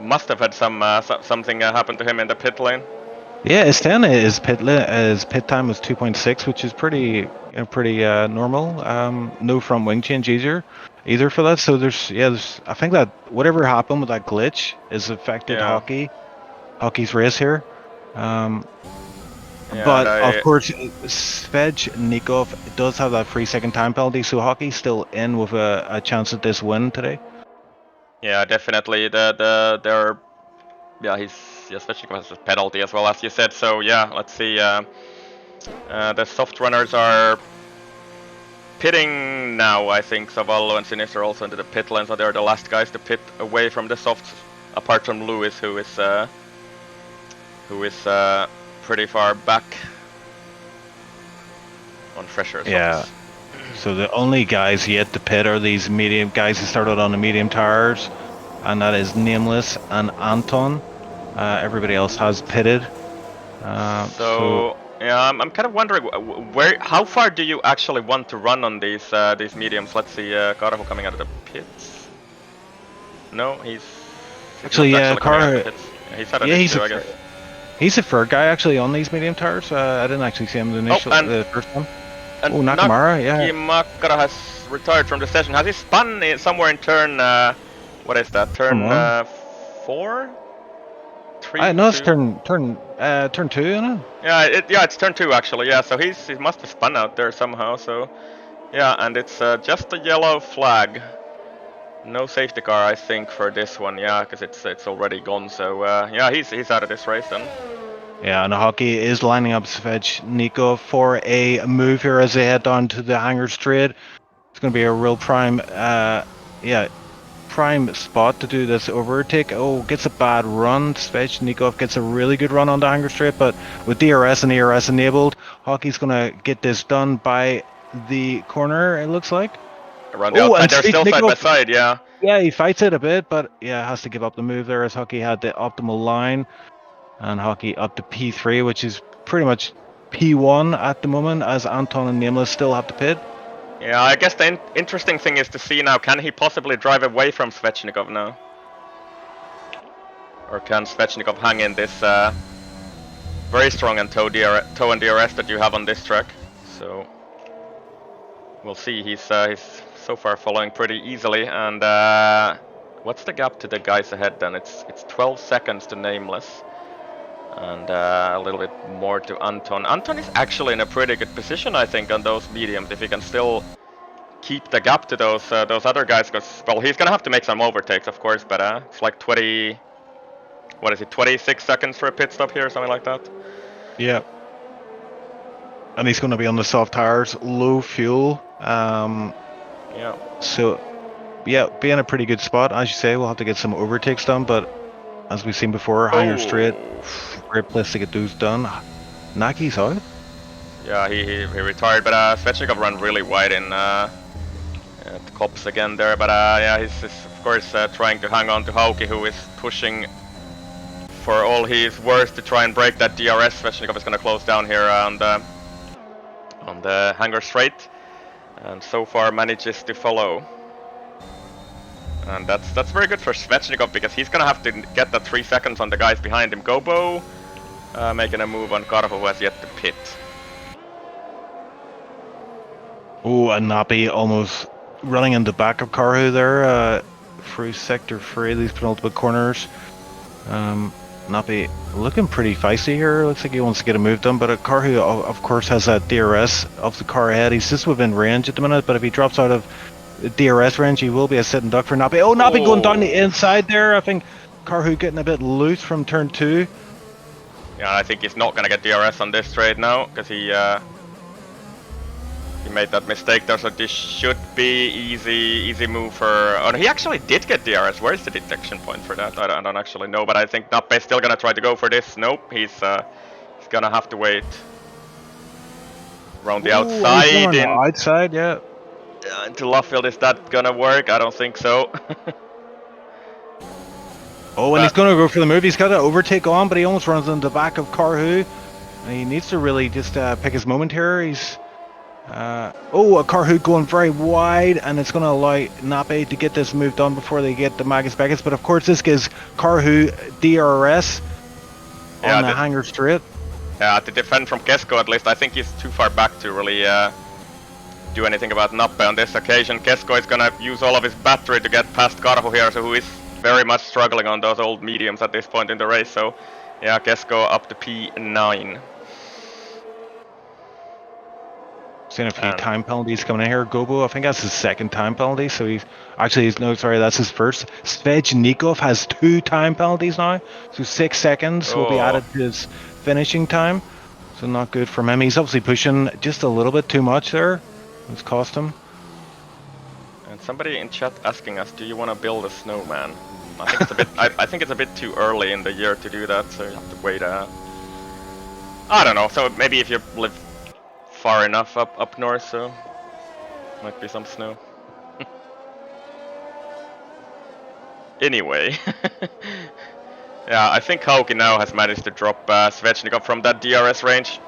must have had something happen to him in the pit lane. Yeah, his pit time was 2.6, which is pretty normal. No front wing change either for that. So there's I think that whatever happened with that glitch is affected Hockey's race here. But of course, Svechnikov does have that 3-second time penalty, so Hockey's still in with a chance at this win today. Yeah, definitely. Svechnikov has a penalty as well, as you said. So yeah, let's see. The soft runners are pitting now. I think Zavallo and Sinister also into the pit lane, so they're the last guys to pit away from the softs, apart from Lewis, who is pretty far back on fresher softs. Yeah. So the only guys yet to pit are these medium guys who started on the medium tires, and that is Nameless and Anton. Everybody else has pitted. Yeah, I'm kind of wondering how far do you actually want to run on these mediums? Let's see, Karaho coming out of the pits. No, he's actually Karaho. He's out of the pits, I guess. He's a third guy actually on these medium tires. I didn't actually see him the first one. And Nakamura, Nakamura has retired from the session. Has he spun somewhere in turn What is that? Come Turn on. 4? I 3, know it's 2? turn 2, isn't it? Yeah, it's turn 2 actually. Yeah, so he must have spun out there somehow. So yeah, and it's just a yellow flag. No safety car, I think, for this one. Yeah, because it's already gone. So yeah, he's out of this race then. Yeah, and Hockey is lining up Svechnikov for a move here as they head down to the hangar straight. It's going to be a real prime, prime spot to do this overtake. Oh, gets a bad run. Svechnikov gets a really good run on the hangar straight, but with DRS and ERS enabled, Hockey's going to get this done by the corner, it looks like. Around the Oh, outside, and they're still side by Svechnikov, side. Yeah. yeah, he fights it a bit, but yeah, has to give up the move there as Hockey had the optimal line. And Hockey up to P3, which is pretty much P1 at the moment, as Anton and Nameless still have to pit. Yeah, I guess the interesting thing is to see now, can he possibly drive away from Svechnikov now? Or can Svechnikov hang in this very strong and toe and DRS that you have on this track? So we'll see. He's so far following pretty easily. And what's the gap to the guys ahead then? It's 12 seconds to Nameless. And a little bit more to Anton. Anton is actually in a pretty good position, I think, on those mediums. If he can still keep the gap to those other guys, because well, he's gonna have to make some overtakes, of course. But it's like 20. What is it? 26 seconds for a pit stop here, something like that. Yeah. And he's going to be on the soft tires, low fuel. Yeah. So, yeah, be in a pretty good spot. As you say, we'll have to get some overtakes done, but as we've seen before, hangar straight, great place to get those done. Naki's out. Yeah, he retired, but Svechnikov ran really wide in at the cops again there. But yeah, he's of course trying to hang on to Hauki, who is pushing for all he is worth to try and break that DRS. Svechnikov is going to close down here on the hangar straight, and so far manages to follow. And that's very good for Svechnikov, because he's gonna have to get that 3 seconds on the guys behind him. Gobo making a move on Karvo, who has yet to pit. Oh, and Napi almost running in the back of Karhu there through sector 3, these penultimate corners. Napi looking pretty feisty here. Looks like he wants to get a move done, but Karhu, of course, has that DRS of the car ahead. He's just within range at the minute, but if he drops out of DRS range, he will be a sitting duck for Napi. Oh, Napi going down the inside there. I think Karhu getting a bit loose from turn 2. Yeah, I think he's not gonna get DRS on this straight now, because he made that mistake there. So this should be easy move for. Oh, no, he actually did get DRS. Where's the detection point for that? I don't actually know, but I think Nappe is still gonna try to go for this. Nope, he's gonna have to wait around the outside. He's on the outside, yeah. Into Luffield, is that gonna work? I don't think so. Oh, and he's going to go for the move. He's got to overtake on, but he almost runs on the back of Karhu. And he needs to really just pick his moment here. He's Karhu going very wide, and it's going to allow Nape to get this move done before they get the Magus Beckets. But of course, this gives Karhu DRS on the hangar straight. Yeah, to defend from Kesko at least, I think he's too far back to really do anything about Nappe on this occasion. Kesko is gonna use all of his battery to get past Karhu here, so who is very much struggling on those old mediums at this point in the race. So yeah, Kesko up to P9. Seen a few time penalties coming in here. Gobo, I think that's his second time penalty, so that's his first. Svechnikov has 2 time penalties now, so 6 seconds will be added to his finishing time. So not good from him. He's obviously pushing just a little bit too much there. It's cost him. And somebody in chat asking us, do you want to build a snowman? I think it's a bit. I think it's a bit too early in the year to do that, so you have to wait. I don't know. So maybe if you live far enough up north, so might be some snow. Anyway, yeah, I think Hauki now has managed to drop Svechnikov from that DRS range.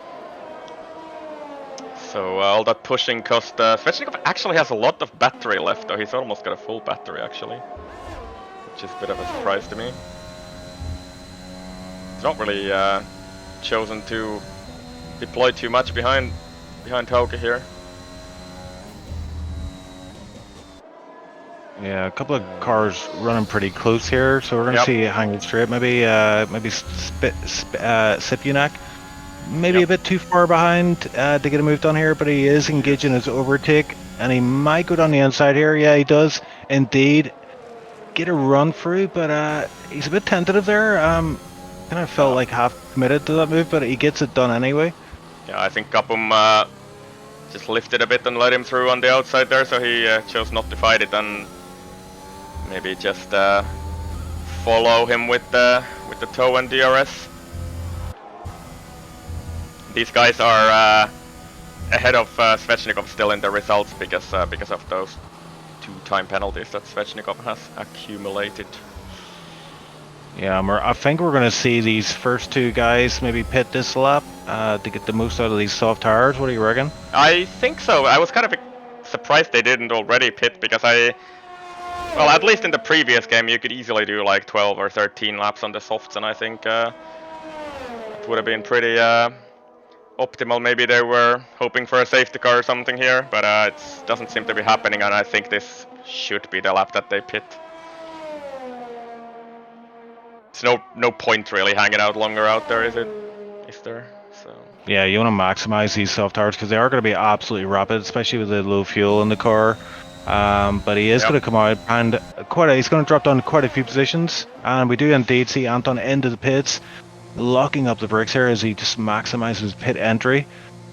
So all that pushing cost. Svechnikov actually has a lot of battery left, though. He's almost got a full battery actually, which is a bit of a surprise to me. He's not really chosen to deploy too much behind Hauki here. Yeah, a couple of cars running pretty close here, so we're going to Yep. see hanging straight. Maybe Sipunak, maybe Yep. a bit too far behind to get a move done here, but he is engaging his overtake, and he might go down the inside here. Yeah, he does indeed get a run through, but he's a bit tentative there. Kind of felt like half committed to that move, but he gets it done anyway. Yeah, I think Kapum just lifted a bit and let him through on the outside there, so he chose not to fight it and maybe just follow him with the tow and DRS. These guys are ahead of Svechnikov still in the results because of those 2 time penalties that Svechnikov has accumulated. Yeah, I think we're going to see these first 2 guys maybe pit this lap to get the most out of these soft tires. What do you reckon? I think so. I was kind of surprised they didn't already pit because well, at least in the previous game you could easily do like 12 or 13 laps on the softs, and I think it would have been pretty optimal. Maybe they were hoping for a safety car or something here, but it doesn't seem to be happening, and I think this should be the lap that they pit. There's no point really hanging out longer out there, is it? Is there? So. Yeah, you want to maximize these soft tires because they are going to be absolutely rapid, especially with the low fuel in the car. But he is going to come out and he's going to drop down quite a few positions, and we do indeed see Anton into the pits, locking up the brakes here as he just maximizes pit entry.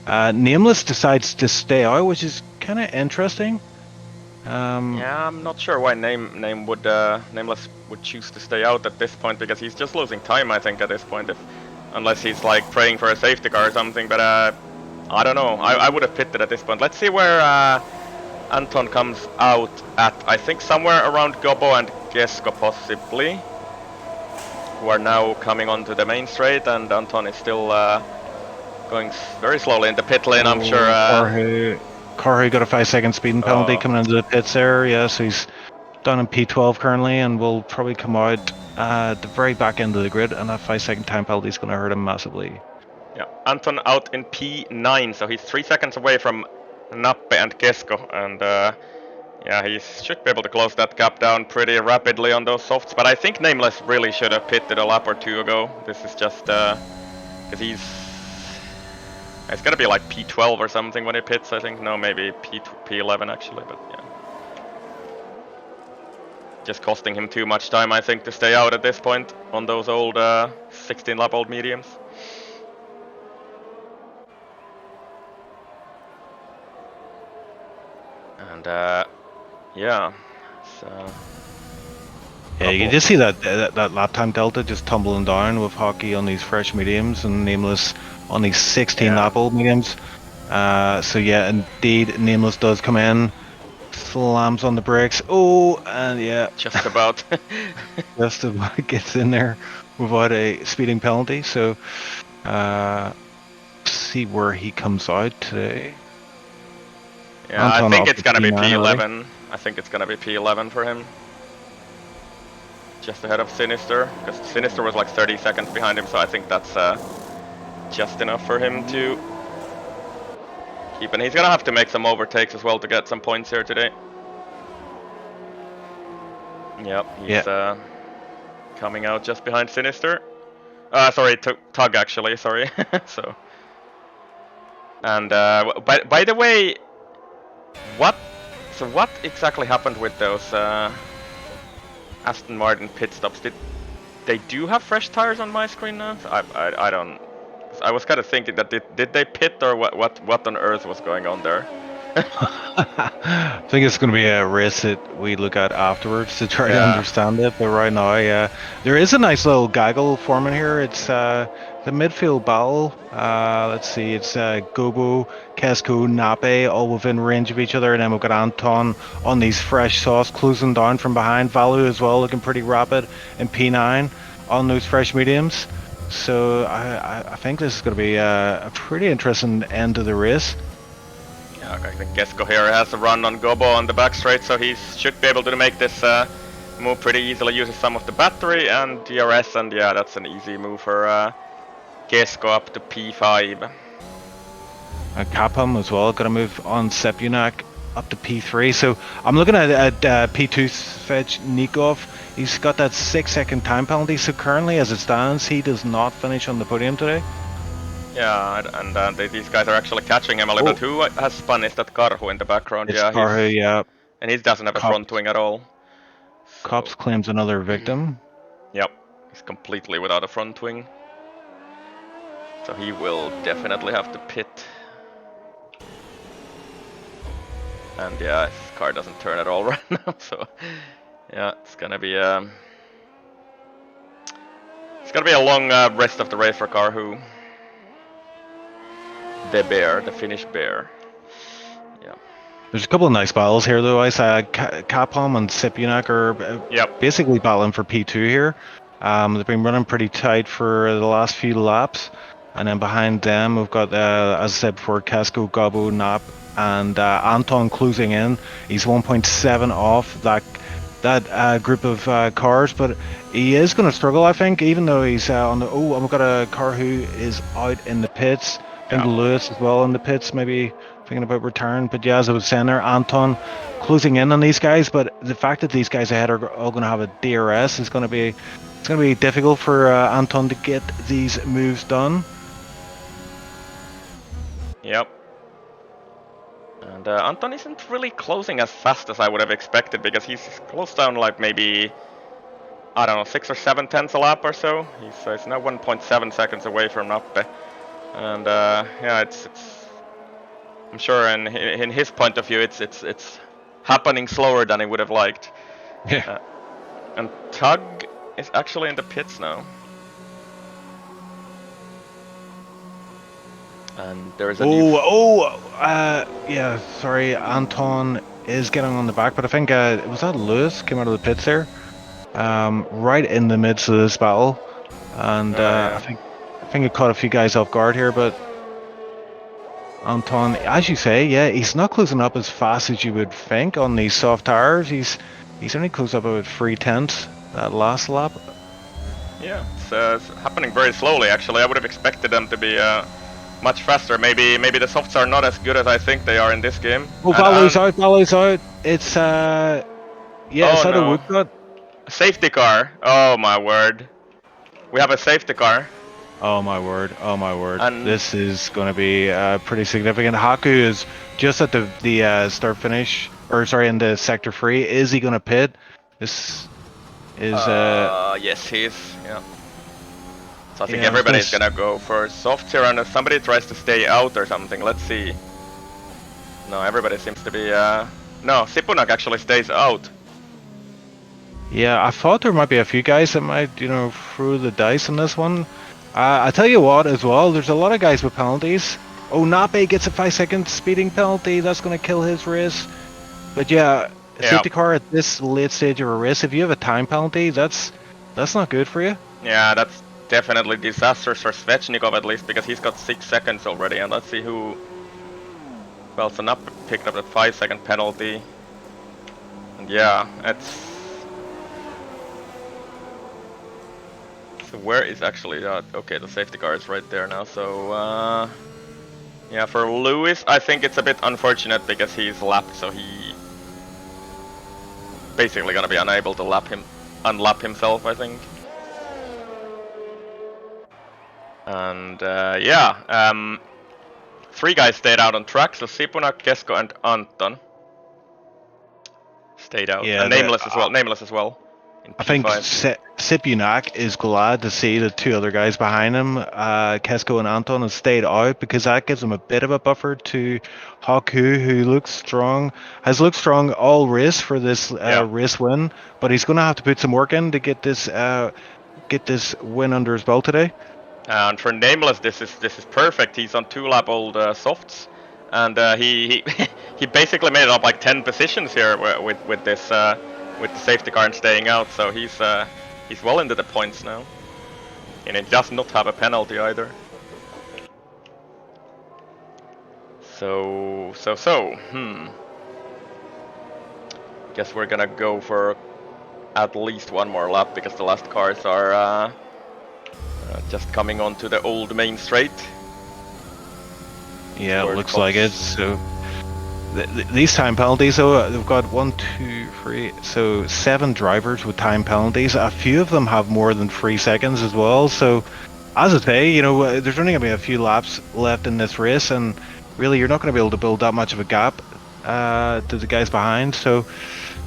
Nameless decides to stay out, which is kind of interesting. Yeah, I'm not sure why Nameless would choose to stay out at this point, because he's just losing time, I think, at this point, unless he's like praying for a safety car or something. But I don't know. I would have pitted at this point. Let's see where Anton comes out at. I think somewhere around Gobo and Kesko possibly, who are now coming onto the main straight, and Anton is still going very slowly in the pit lane. I'm sure. Corey got a 5-second speeding penalty coming into the pits there. Yeah, so he's down in P12 currently, and will probably come out at the very back end of the grid, and that 5-second time penalty is going to hurt him massively. Yeah, Anton out in P9, so he's 3 seconds away from Nappe and Kesko, and yeah, he should be able to close that gap down pretty rapidly on those softs. But I think Nameless really should have pitted a lap or 2 ago. This is just because it's gonna be like P12 or something when he pits, I think. No, maybe P11 actually, but yeah. Just costing him too much time, I think, to stay out at this point on those old 16 lap old mediums. And yeah, so. Yeah, you can just see that lap time delta just tumbling down with Hockey on these fresh mediums and Nameless on these 16 lap old mediums. So yeah, indeed, Nameless does come in, slams on the brakes. Oh, and yeah, just about gets in there without a speeding penalty. So see where he comes out today. Yeah, Anton, I think it's gonna be P11. Already. I think it's gonna be P11 for him. Just ahead of Sinister, because Sinister was like 30 seconds behind him, so I think that's just enough for him to keep. And he's gonna have to make some overtakes as well to get some points here today. Yep, he's coming out just behind Sinister. Sorry, Tug actually, sorry. So. And by the way, what exactly happened with those Aston Martin pit stops? Did they have fresh tires on my screen now? I don't. I was kind of thinking that did they pit, or what on earth was going on there? I think it's going to be a race that we look at afterwards to try to understand it. But right now, there is a nice little gaggle forming here. It's the midfield battle. Let's see, it's Gobo, Kesko, Nappe, all within range of each other, and then we've got Anton on these fresh sauce closing down from behind. Valu as well, looking pretty rapid in P9 on those fresh mediums. So I think this is going to be a pretty interesting end to the race. Yeah, I think Kesko here has a run on Gobo on the back straight, so he should be able to make this move pretty easily. Uses some of the battery and DRS, and yeah, that's an easy move for Kesko up to P5. Capam as well, gonna move on Sepunak up to P3. So I'm looking at P2 Svechnikov. He's got that 6-second time penalty. So currently, as it stands, he does not finish on the podium today. Yeah, and these guys are actually catching him a little bit. Who has spun? Is that Karhu in the background? It's Yeah, Karhu, yeah. and he doesn't have a front wing at all. So, Cops claims another victim. Yep, he's completely without a front wing. So he will definitely have to pit. And yeah, his car doesn't turn at all right now, so yeah, it's gonna be a long rest of the race for Karhu. The Finnish bear. Yeah. There's a couple of nice battles here, though. I saw Capcom and Sipunak are basically battling for P2 here. They've been running pretty tight for the last few laps. And then behind them, we've got, as I said before, Casco, Gabo, Nap, and Anton closing in. He's 1.7 off that group of cars, but he is going to struggle, I think, even though he's on the... Oh, I've got a car who is out in the pits. I think Lewis as well in the pits, maybe thinking about return. But yeah, as I was saying there, Anton closing in on these guys. But the fact that these guys ahead are all going to have a DRS is going to be... It's going to be difficult for Anton to get these moves done. Yep. And Anton isn't really closing as fast as I would have expected, because he's closed down like maybe, I don't know, 6 or 7 tenths a lap or so. He's now 1.7 seconds away from Nappe. And yeah, it's I'm sure in his point of view, it's happening slower than he would have liked. Yeah. And Tug is actually in the pits now. And there is a yeah, sorry, Anton is getting on the back, but I think was that Lewis came out of the pits there, right in the midst of this battle, and I think it caught a few guys off guard here, but Anton, as you say, yeah, he's not closing up as fast as you would think on these soft tires. He's only closed up about 3 tenths that last lap. Yeah, it's happening very slowly. Actually, I would have expected them to be much faster. Maybe the softs are not as good as I think they are in this game. Oh, Valo's out. It's yeah, it's out of Woodcut. Safety car. Oh my word. We have a safety car. Oh my word. And this is going to be pretty significant. Haku is just at the start finish, or sorry, in the sector 3. Is he going to pit? This is yes, he is. Yeah. So I think everybody's gonna go for soft here, and if somebody tries to stay out or something, let's see. No, everybody seems to be no, Sipunak actually stays out. Yeah, I thought there might be a few guys that might, throw the dice on this one. I tell you what, as well, there's a lot of guys with penalties. Oh, Nape gets a 5-second speeding penalty. That's going to kill his race. But yeah, safety car at this late stage of a race, if you have a time penalty, that's not good for you. Yeah, that's definitely disastrous for Svechnikov at least, because he's got 6 seconds already. And let's see who... Well, so Nape picked up the 5-second penalty. And yeah, it's... So where is actually... okay, the safety car is right there now, so... yeah, for Lewis, I think it's a bit unfortunate because he's lapped, so he... basically gonna be unable to unlap himself, I think. And yeah, 3 guys stayed out on track, so Sipunak, Kesko, and Anton stayed out. Yeah, and Nameless as well. I think Sipunak is glad to see the 2 other guys behind him, Kesko and Anton, have stayed out, because that gives him a bit of a buffer to Haku, who has looked strong all race for this race win, but he's going to have to put some work in to get this win under his belt today. And for Nameless, this is perfect. He's on 2-lap-old softs, and he he basically made it up like 10 positions here with this with the safety car and staying out. So he's well into the points now, and he does not have a penalty either. So guess we're gonna go for at least 1 more lap, because the last cars are just coming onto the old main straight. Yeah, it looks like it. So These time penalties, though, they've got 1, 2, 3, so 7 drivers with time penalties. A few of them have more than 3 seconds as well. So, as I say, you know, there's only going to be a few laps left in this race, and really, you're not going to be able to build that much of a gap to the guys behind. So,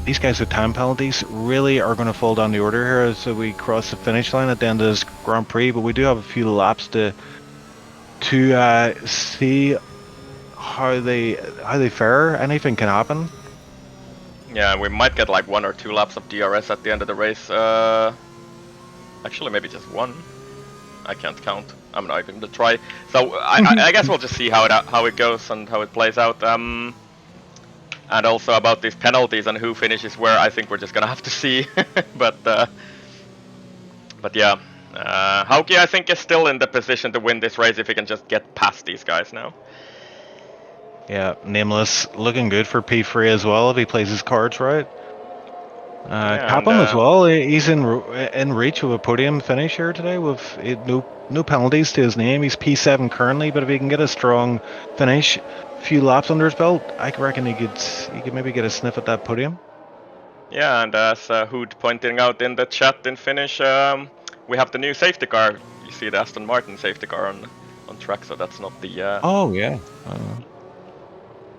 these guys with time penalties really are going to fall down the order here as we cross the finish line at the end of this Grand Prix. But we do have a few laps to see how they fare. Anything can happen. Yeah, we might get like 1 or 2 laps of DRS at the end of the race. Actually, maybe just 1. I can't count. I'm not even gonna try. So I guess we'll just see how it goes and how it plays out. And also about these penalties and who finishes where. I think we're just gonna have to see. but yeah, Hauki I think is still in the position to win this race if he can just get past these guys now. Yeah, Nameless looking good for P3 as well if he plays his cards right. Capum as well. He's in reach of a podium finish here today with no penalties to his name. He's P7 currently, but if he can get a strong finish, a few laps under his belt, I reckon he could maybe get a sniff at that podium. Yeah, and as Hood pointing out in the chat in Finnish, we have the new safety car. You see the Aston Martin safety car on track, so that's not the. Oh yeah.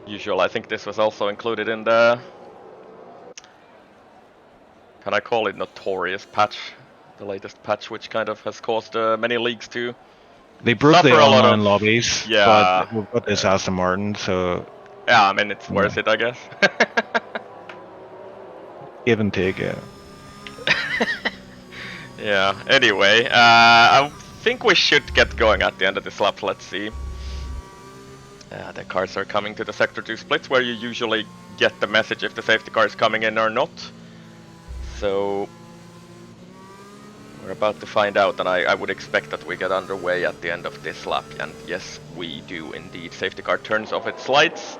Usual. I think this was also included in the. Can I call it notorious patch? The latest patch, which kind of has caused many leagues to. They broke the online lobbies, yeah. But we've got this Aston Martin, so. Yeah, I mean it's worth it, I guess. Give and take, yeah. Yeah. Anyway, I think we should get going at the end of this lap. Let's see. The cars are coming to the Sector 2 splits where you usually get the message if the safety car is coming in or not. So we're about to find out, and I would expect that we get underway at the end of this lap. And yes, we do indeed. Safety car turns off its lights,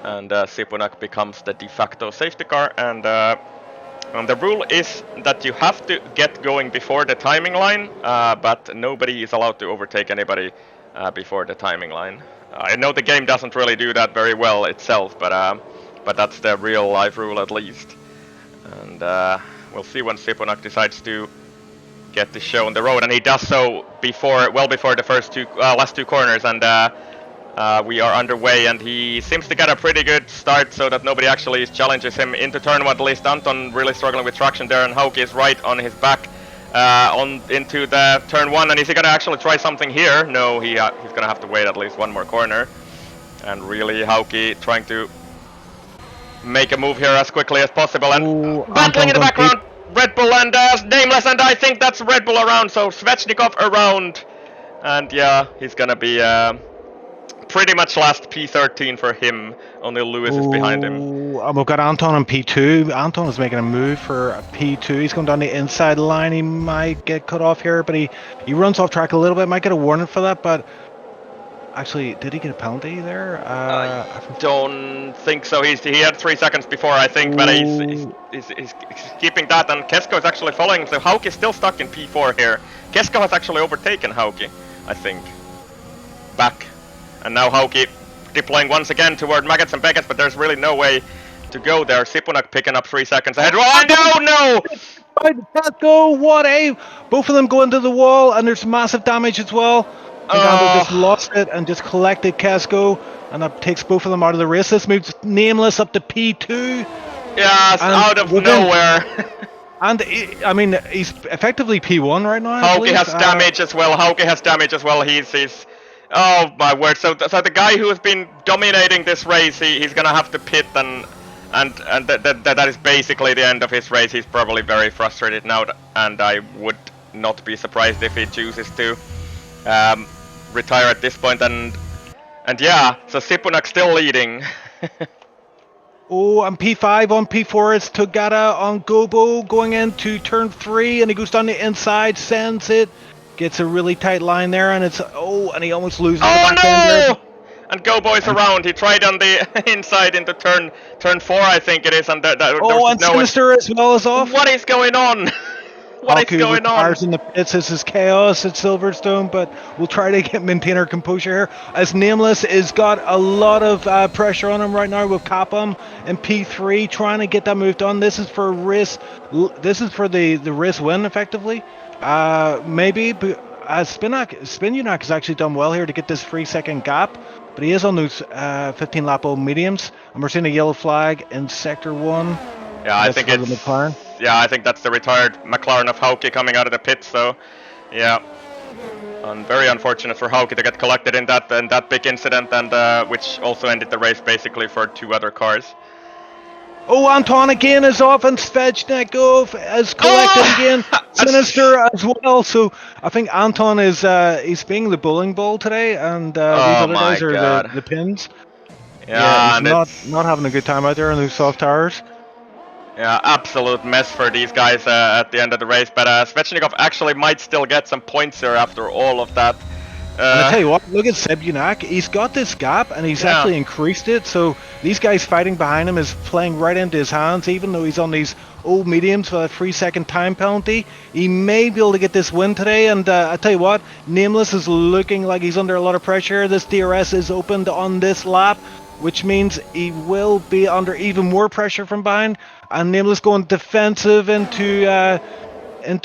and Sipunak becomes the de facto safety car. And the rule is that you have to get going before the timing line, but nobody is allowed to overtake anybody before the timing line. I know the game doesn't really do that very well itself, but that's the real life rule at least. And we'll see when Sipunak decides to get the show on the road, and he does so well before the last two corners, and we are underway, and he seems to get a pretty good start so that nobody actually challenges him into turn 1, at least. Anton really struggling with traction there, and Hauki is right on his back into the turn 1, and is he gonna actually try something here? No, he's gonna have to wait at least 1 more corner, and really Hauki trying to make a move here as quickly as possible, and battling in the background Red Bull and Nameless, and I think that's Red Bull around, so Svechnikov around, and yeah, he's gonna be pretty much last P13 for him. Only Lewis is behind him. We've got Anton on P2. Anton is making a move for a P2. He's going down the inside line. He might get cut off here, but he runs off track a little bit. Might get a warning for that, but actually, did he get a penalty there? I don't think so. He had 3 seconds before, I think, but he's keeping that, and Kesko is actually following, so Hauki is still stuck in P4 here. Kesko has actually overtaken Hauki, I think. Back. And now Hauki deploying once again toward Maggots and Beckets, but there's really no way to go there. Sipunak picking up 3 seconds ahead. Oh, no! Kesko, what a... Both of them go into the wall, and there's massive damage as well. Anton just lost it and just collected Kesko, and that takes both of them out of the race. This moves Nameless up to P2. Yeah, out of nowhere. And I mean, he's effectively P1 right now. Hauki has damage as well. Hauki has damage as well. He's oh my word! So the guy who has been dominating this race, he's gonna have to pit, and that is basically the end of his race. He's probably very frustrated now, and I would not be surprised if he chooses to retire at this point. And yeah, so Sipunak still leading. Oh, and P5 on P4 is Togata on Gobo going into turn 3, and he goes down the inside, sends it, gets a really tight line there, and and he almost loses the back end there. And Gobo is around. He tried on the inside into turn 4, I think it is, and and Sinister as well is off. What is going on? What is Haku going on? retires in the pits. This is chaos at Silverstone, but we'll try to maintain our composure here. As Nameless is got a lot of pressure on him right now with Capum and P3 trying to get that move done. This is for race. This is for the race win effectively. Maybe, but Spinunak has actually done well here to get this 3-second gap, but he is on those 15 lap old mediums, and we're seeing a yellow flag in sector 1. Yeah, I That's think for the it's. McLaren. Yeah, I think that's the retired McLaren of Hauke coming out of the pit. So, yeah, and very unfortunate for Hauke to get collected in that big incident, and which also ended the race basically for 2 other cars. Oh, Anton again is off, and Svechnikov is collected again. Sinister as well. So I think Anton is he's being the bowling ball today, and these Oh other my guys are god. the pins. Yeah, Yeah, he's and not it's. having a good time out there on those soft tires. Yeah, absolute mess for these guys at the end of the race. But Svechnikov actually might still get some points here after all of that. And I tell you what, look at Sebunak. He's got this gap, and he's Yeah. actually increased it. So these guys fighting behind him is playing right into his hands. Even though he's on these old mediums with a 3-second time penalty, he may be able to get this win today. And I tell you what, Nameless is looking like he's under a lot of pressure. This DRS is opened on this lap, which means he will be under even more pressure from behind. And Nameless going defensive into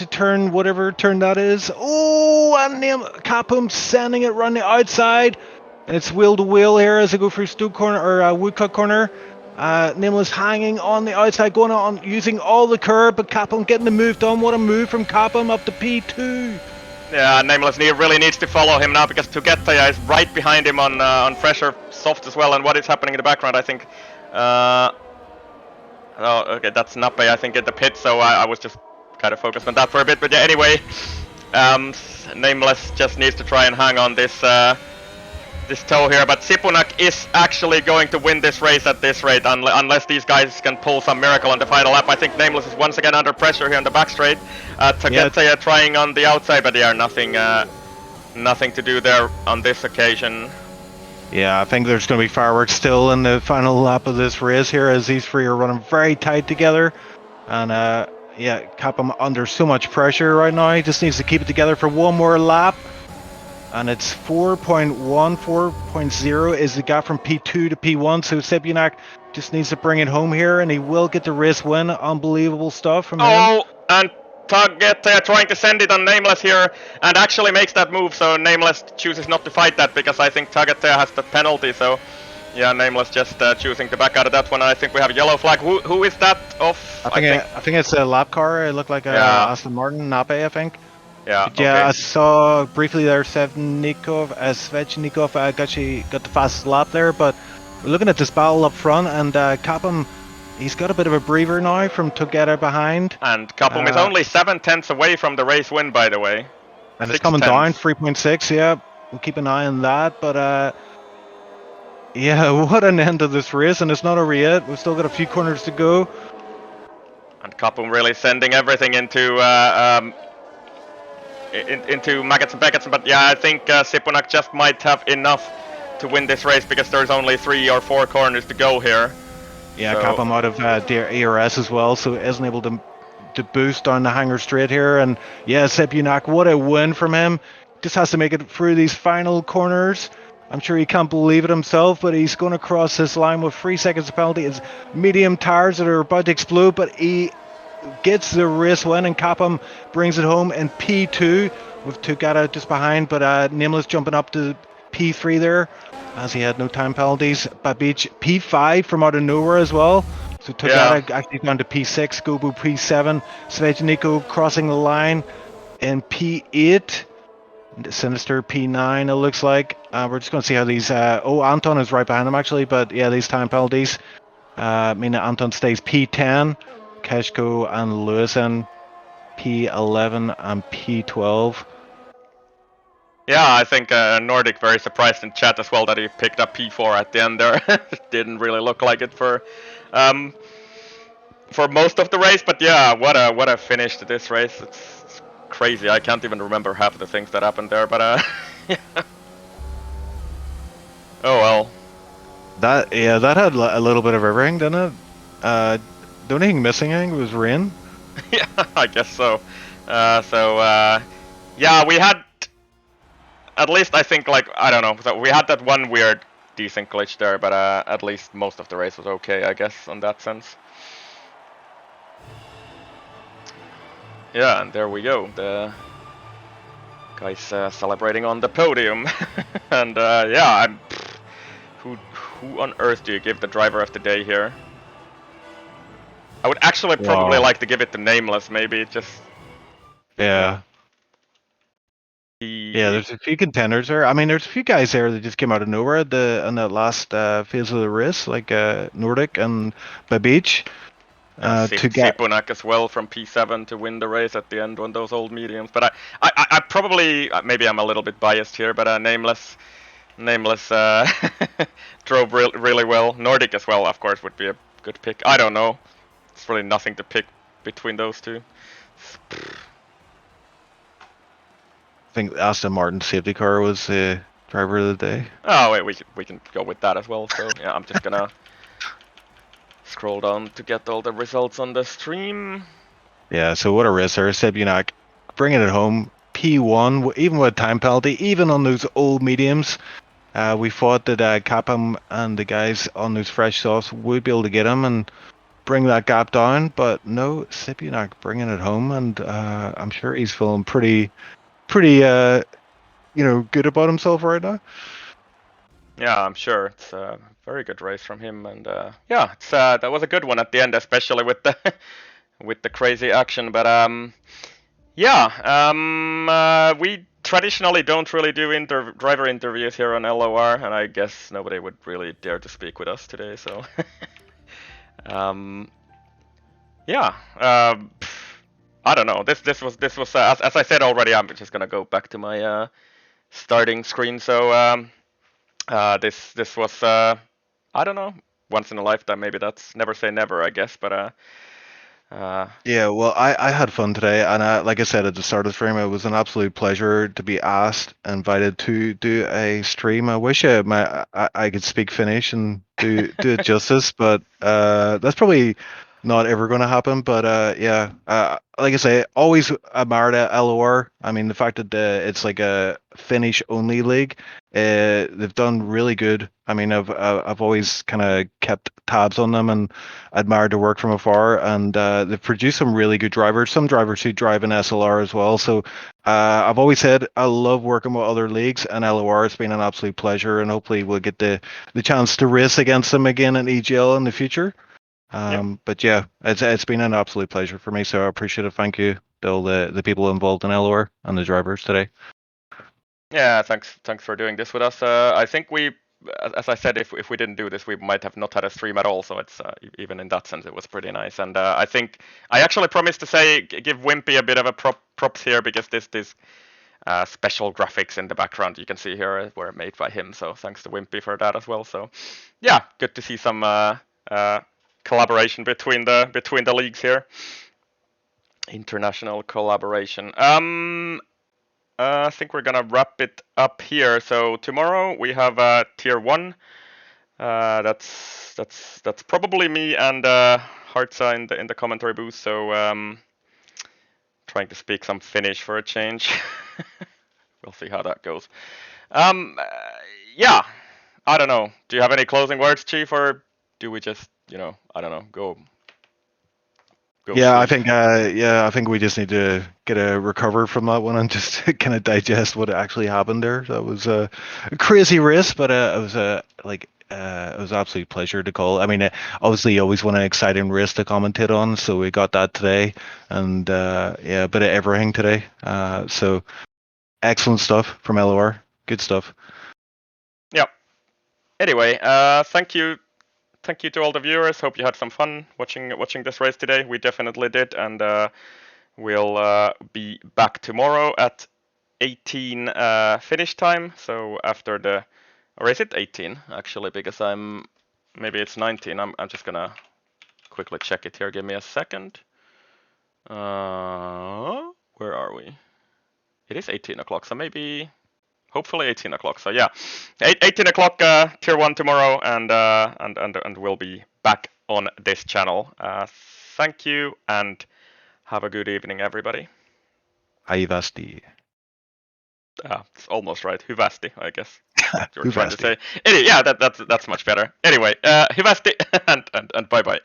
turn, whatever turn that is. Oh, and Capum sending it running outside. And it's wheel to wheel here as I go through Stoke corner or Woodcut corner. Nameless hanging on the outside, going on using all the curb, but Capum getting the move done. What a move from Capum up to P2. Yeah, Nameless really needs to follow him now because Tugetaya is right behind him on fresher soft as well. And what is happening in the background, I think. Oh, okay, that's Nappe, I think, at the pit. So I was just kind of focused on that for a bit. But yeah, anyway, Nameless just needs to try and hang on this toe here. But Sipunak is actually going to win this race at this rate, unless these guys can pull some miracle on the final lap. I think Nameless is once again under pressure here on the back straight. Tugetaya trying on the outside, but yeah, nothing to do there on this occasion. Yeah, I think there's going to be fireworks still in the final lap of this race here as these three are running very tight together. And yeah, Capum under so much pressure right now. He just needs to keep it together for one more lap. And it's 4.1, 4.0 is the gap from P2 to P1. So Sebunak just needs to bring it home here, and he will get the race win. Unbelievable stuff from him. Oh, and Tugetaya trying to send it on Nameless here, and actually makes that move. So Nameless chooses not to fight that because I think Tugetaya has the penalty. So yeah, Nameless just choosing to back out of that one. I think we have a yellow flag. Who is that off? I think it's a lap car. It looked like a Aston Martin, Nape, I think. Yeah, Yeah, okay. I saw briefly there Svechnikov got the fastest lap there, but we're looking at this battle up front, and Capum, he's got a bit of a breather now from Together behind. And Capum is only 7/10 away from the race win, by the way. And it's coming down, 3.6, yeah. We'll keep an eye on that, but yeah, what an end to this race, and it's not over yet. We've still got a few corners to go. And Capum really sending everything into Maggots and Beckets, but yeah, I think Sipunak just might have enough to win this race because there's only 3 or 4 corners to go here. Yeah, so Capum out of ARS as well, so isn't able to boost on the hanger straight here. And yeah, Sipunak, what a win from him. Just has to make it through these final corners. I'm sure he can't believe it himself, but he's going to cross this line with 3 seconds of penalty. It's medium tires that are about to explode, but he gets the race win, and Capum brings it home in P2 with Tugata just behind, but Nameless jumping up to P3 there as he had no time penalties. Babic P5 from out of nowhere as well. So Tugata actually down to P6, Gobu P7, Svechnikov crossing the line in P8. Sinister P9 it looks like. We're just going to see how these Anton is right behind him actually, but yeah, these time penalties mean that Anton stays P10, Keshko and Lewison P11 and P12. Yeah, I think Nordic very surprised in chat as well that he picked up P4 at the end there. Didn't really look like it for most of the race, but yeah, what a finish to this race. It's crazy. I can't even remember half of the things that happened there, but yeah. Oh well. That had a little bit of everything, didn't it? The only thing missing, I think, was rain. Yeah, I guess so. Yeah, we had at least I think like I don't know. So we had that one weird decent glitch there, but at least most of the race was okay, I guess, on that sense. Yeah, and there we go. The guys celebrating on the podium, and yeah, who on earth do you give the driver of the day here? I would actually probably Wow. like to give it to Nameless, maybe just you know Yeah. Yeah, he there's a few contenders there. I mean, there's a few guys there that just came out of nowhere at the in that last phase of the race, like Nordic and Babic. To get Sipunak as well from P7 to win the race at the end on those old mediums. But I probably maybe I'm a little bit biased here, but Nameless drove really well. Nordic as well, of course, would be a good pick. I don't know. It's really nothing to pick between those two. I think Aston Martin safety car was the driver of the day. Oh wait, we can go with that as well. So yeah, I'm just gonna scroll down to get all the results on the stream. Yeah, so what a race there. Sebunak bringing it home. P1, even with time penalty, even on those old mediums. We thought that Capham and the guys on those fresh softs would be able to get him and bring that gap down, but no, Sipunak bringing it home, and I'm sure he's feeling pretty, good about himself right now. Yeah, I'm sure it's a very good race from him, and yeah, that was a good one at the end, especially with the with the crazy action. But yeah, we traditionally don't really do driver interviews here on LOR, and I guess nobody would really dare to speak with us today. So um, yeah, I don't know. This was as I said already. I'm just gonna go back to my starting screen. So this was I don't know, once in a lifetime. Maybe that's never say never, I guess. But uh, Yeah, well, I had fun today, and like I said at the start of the stream, it was an absolute pleasure to be asked, invited to do a stream. I wish I could speak Finnish and do it justice, but that's probably not ever going to happen. But yeah, like I say, always admired LOR. I mean, the fact that it's like a Finnish only league, they've done really good. I mean, I've always kind of kept tabs on them and admired their work from afar, and they've produced some really good drivers. Some drivers who drive in SLR as well. So I've always said I love working with other leagues, and LOR has been an absolute pleasure. And hopefully we'll get the chance to race against them again in EGL in the future. yeah, But yeah, it's been an absolute pleasure for me. So I appreciate it. Thank you to all the people involved in LOR and the drivers today. yeah. Thanks for doing this with us. I think as I said, if we didn't do this, we might have not had a stream at all. So it's even in that sense, it was pretty nice. And I think I actually promised to say give Wimpy a bit of a props here because this special graphics in the background you can see here were made by him. So thanks to Wimpy for that as well. So yeah, good to see some collaboration between the leagues here. International collaboration. I think we're gonna wrap it up here. So tomorrow we have tier one. That's probably me and Hartza in the commentary booth. So trying to speak some Finnish for a change. We'll see how that goes. Um, uh, yeah, I don't know. Do you have any closing words, Chief, or do we just, I don't know, go Yeah, sleep? I think we just need to get a recover from that one and just kind of digest what actually happened there. That was a crazy race, but it was it was an absolute pleasure to call. I mean, obviously, you always want an exciting race to commentate on, so we got that today, and yeah, a bit of everything today. So excellent stuff from LOR. Good stuff. Yeah. Anyway, thank you to all the viewers. Hope you had some fun watching this race today. We definitely did, and we'll be back tomorrow at 18 finish time. So after or is it 18 actually? Because maybe it's 19. I'm just gonna quickly check it here. Give me a second. Where are we? It is 18 o'clock. So maybe hopefully 18 o'clock. So yeah, 18 o'clock tier one tomorrow, and we'll be back on this channel. Thank you and have a good evening, everybody. Aivasti. It's almost right. Hyvästi, I guess. What you were trying to Hyvästi. say. Anyway, yeah, that's much better. Anyway, hyvästi and bye bye.